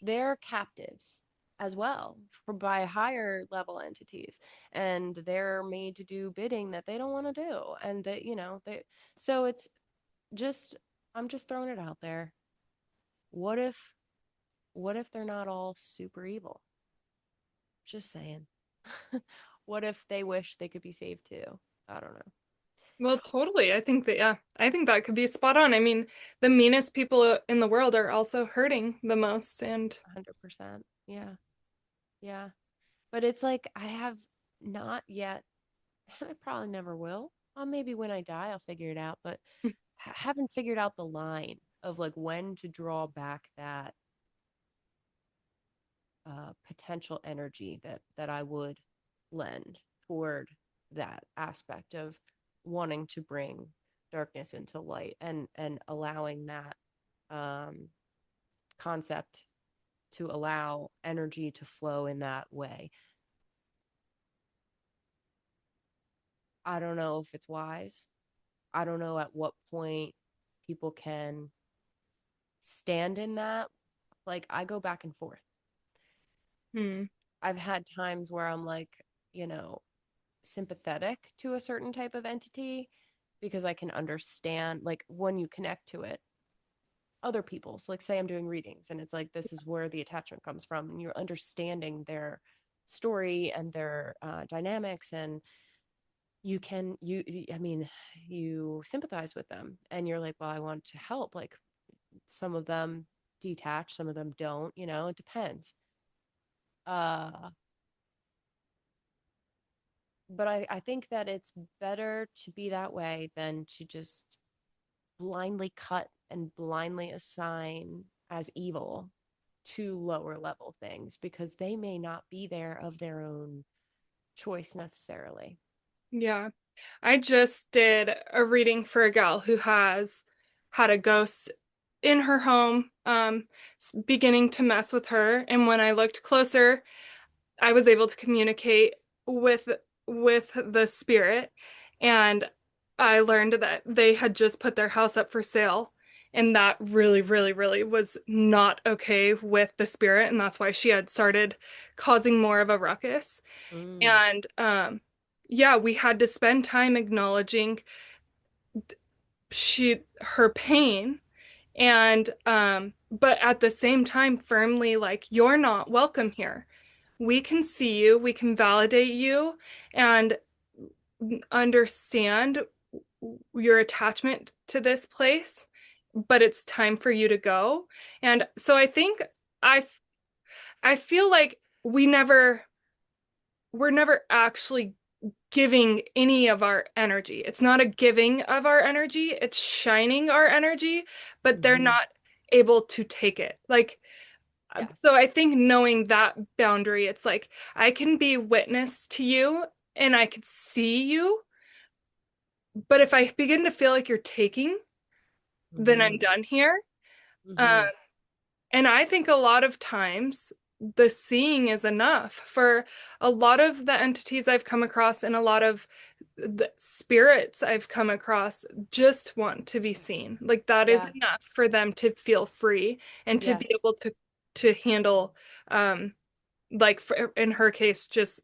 They're captive as well by higher level entities and they're made to do bidding that they don't want to do and that they so it's just I'm just throwing it out there. What if they're not all super evil? Just saying. What if they wish they could be saved too? I don't know. Well, totally. I think that, yeah, I think that could be spot on. I mean, the meanest people in the world are also hurting the most. And 100%. Yeah. Yeah. But it's like I have not yet, and I probably never will. Maybe when I die, I'll figure it out, but haven't figured out the line of like when to draw back that potential energy that I would lend toward that aspect of wanting to bring darkness into light and allowing that um, concept to allow energy to flow in that way. I don't know if it's wise. I don't know at what point people can stand in that. Like I go back and forth. hmm, I've had times where I'm like, you know, sympathetic to a certain type of entity because I can understand like when you connect to it, other people's, like say I'm doing readings and it's like this is where the attachment comes from and you're understanding their story and their dynamics and I mean you sympathize with them and you're like, well, I want to help. Like some of them detach, some of them don't, it depends. uh but I think that it's better to be that way than to just blindly cut and blindly assign as evil to lower level things because they may not be there of their own choice necessarily. Yeah. I just did a reading for a gal who has had a ghost in her home, beginning to mess with her. And when I looked closer, I was able to communicate with the spirit, and I learned that they had just put their house up for sale. And that really, really, really was not okay with the spirit. And that's why she had started causing more of a ruckus. Mm, And yeah, we had to spend time acknowledging her pain, and but at the same time firmly like, you're not welcome here. We can see you, we can validate you and understand your attachment to this place, but it's time for you to go. And so I think I I feel like we're never actually giving any of our energy. It's not a giving of our energy, it's shining our energy, but they're hmm. not able to take it. Like, Yes. so I think knowing that boundary, it's like I can be witness to you and I could see you, but if I begin to feel like you're taking, then I'm Hmm. done here. Um, Hmm. and I think a lot of times the seeing is enough for a lot of the entities I've come across and a lot of the spirits I've come across just want to be seen. Like that is Yeah. enough for them to feel free and to be Yes. able to handle um like for, in her case just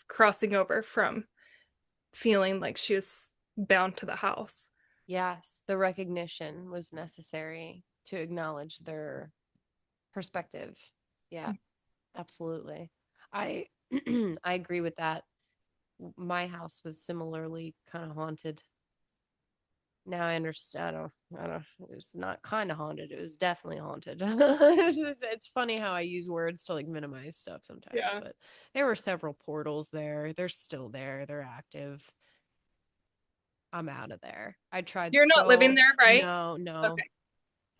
crossing over from feeling like she was bound to the house. Yes. The recognition was necessary to acknowledge their perspective. Yeah, absolutely. I I agree with that. My house was similarly kind of haunted. Now I understand. I don't. It was not kind of haunted. It was definitely haunted. It's funny how I use words to like minimize stuff sometimes, Yeah. but there were several portals there. They're still there. They're active. I'm out of there. I tried You're not living so there, right? no, no. Okay.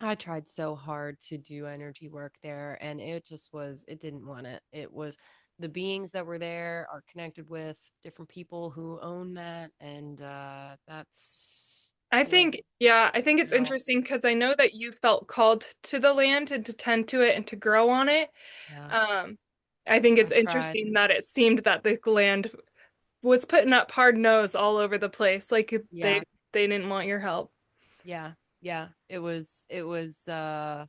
I tried so hard to do energy work there and it just was it didn't want it. It was the beings that were there are connected with different people who own that and that's I yeah, think, yeah, I think it's no. interesting because I know that you felt called to the land and to tend to it and to grow on it. Yeah. Um, I think it's I've tried. interesting that it seemed that the land was putting up hard nose all over the place. Like Yeah. they didn't want your help. Yeah. Yeah. It was I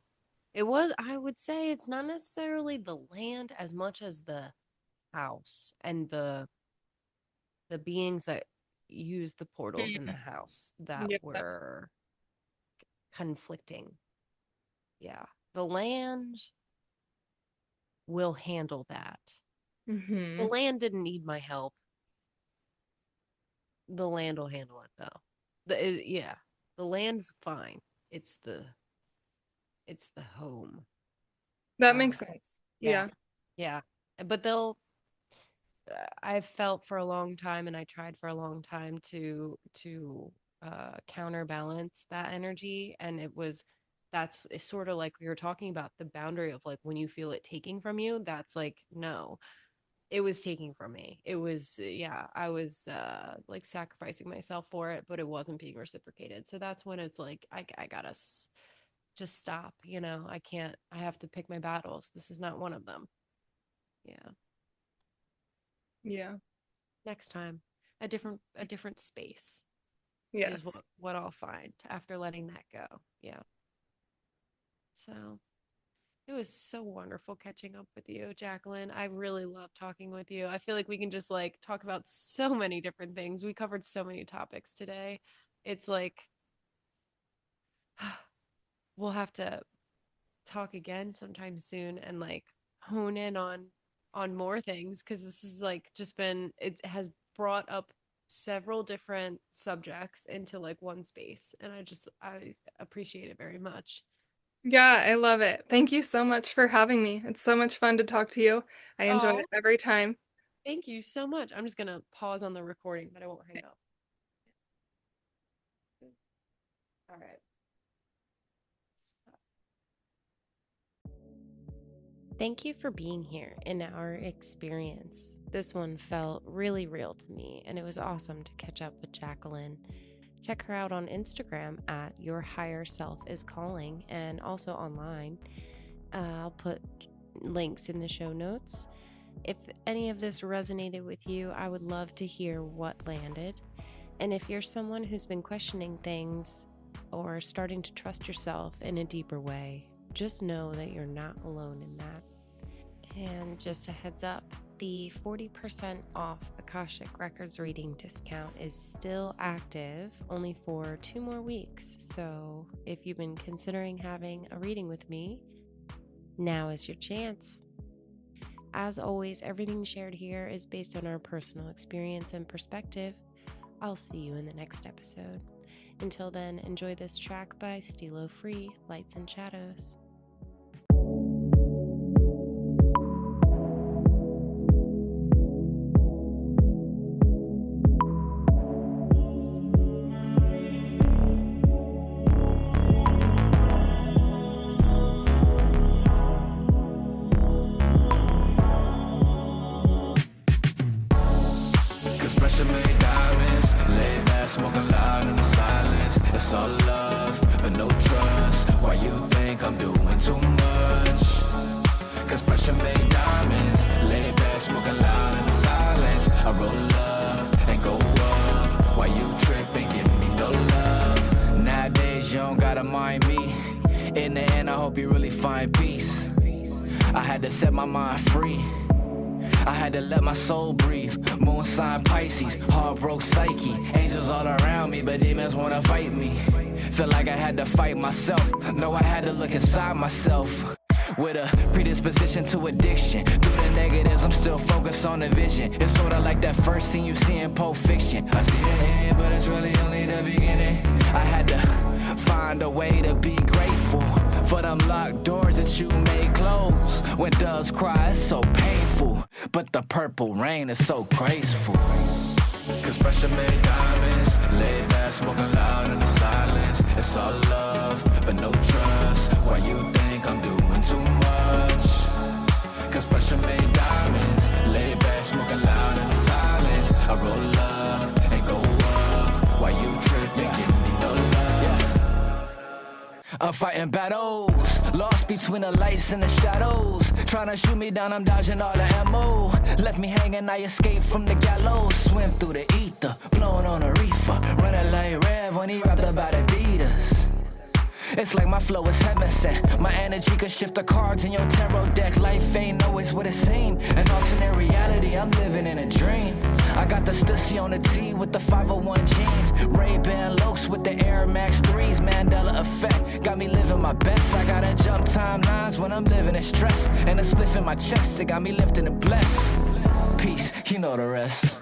would say it's not necessarily the land as much as the house and the beings that use the portals in the Mm. house that Yeah. were conflicting. Yeah. The land will handle that. The Hmm. land didn't need my help. The land will handle it though. Yeah. The land's fine. It's the home. That Uh makes sense. yeah. Yeah. Yeah. But I've felt for a long time and I tried for a long time to counterbalance that energy and that's it's sort of like we were talking about the boundary of like when you feel it taking from you that's like no it was taking from me it was yeah I was like sacrificing myself for it but it wasn't being reciprocated so that's when it's like I gotta just stop I can't I have to pick my battles this is not one of them yeah Yeah. next time a different space is Yes. what I'll find after letting that go. Yeah. So it was so wonderful catching up with you, Jacqueline. I really love talking with you. I feel like we can just like talk about so many different things. We covered so many topics today. It's like we'll have to talk again sometime soon and like hone in on more things because this is like just been it has brought up several different subjects into like one space and I appreciate it very much. Yeah, I love it. Thank you so much for having me. It's so much fun to talk to you. I enjoy Oh, it every time. Thank you so much. I'm just going to pause on the recording, but I won't hang up. All right. Thank you for being here in our experience. This one felt really real to me, and it was awesome to catch up with Jaqueline. Check her out on Instagram at Your Higher Self is Calling, and also online. I'll put links in the show notes. If any of this resonated with you, I would love to hear what landed. And if you're someone who's been questioning things or starting to trust yourself in a deeper way, just know that you're not alone in that. And just a heads up, the 40% off Akashic Records reading discount is still active, only for 2 more weeks. So if you've been considering having a reading with me, now is your chance. As always, everything shared here is based on our personal experience and perspective. I'll see you in the next episode. Until then, enjoy this track by Stilo Free, Lights and Shadows. Pressure made diamonds, laid back, smoking loud in the silence. It's all love, but no trust. Why you think I'm doing too much? Cause pressure made diamonds, laid back, smoking loud in the silence. I roll up and go up. Why you tripping, give me no love? Nowadays you don't gotta mind me. In the end I hope you really find peace. I had to set my mind free. I had to let my soul breathe. Moon sign Pisces, heart broke psyche. Angels all around me, but demons wanna fight me. Feel like I had to fight myself. No, I had to look inside myself. With a predisposition to addiction. Through the negatives, I'm still focused on the vision. It's sorta like that first scene you see in Pulp Fiction. I see the end, but it's really only the beginning. I had to find a way to be grateful for them locked doors that you may close. When doves cry, it's so painful, but the purple rain is so graceful. Cause pressure made diamonds, laid back, smoking loud in the silence. It's all love, but no trust. Why you think I'm doing too much? Cause pressure made diamonds, laid back, smoking loud in the silence. I roll up and go up. Why you tripping, give me no love? I'm fighting battles, lost between the lights and the shadows. Trying to shoot me down, I'm dodging all the ammo. Left me hanging, I escaped from the gallows. Swim through the ether, blowing on a reefer. Running like Rev when he rapped about Adidas. It's like my flow is heaven sent. My energy could shift the cards in your tarot deck. Life ain't always what it seemed. An alternate reality, I'm living in a dream. I got the Stussy on the T with the 501 jeans. Ray-Ban Lokes with the Air Max 3s. Mandela effect, got me living my best. I gotta jump timelines when I'm living in stress. And a spliff in my chest, it got me lifting and blessed. Peace, you know the rest.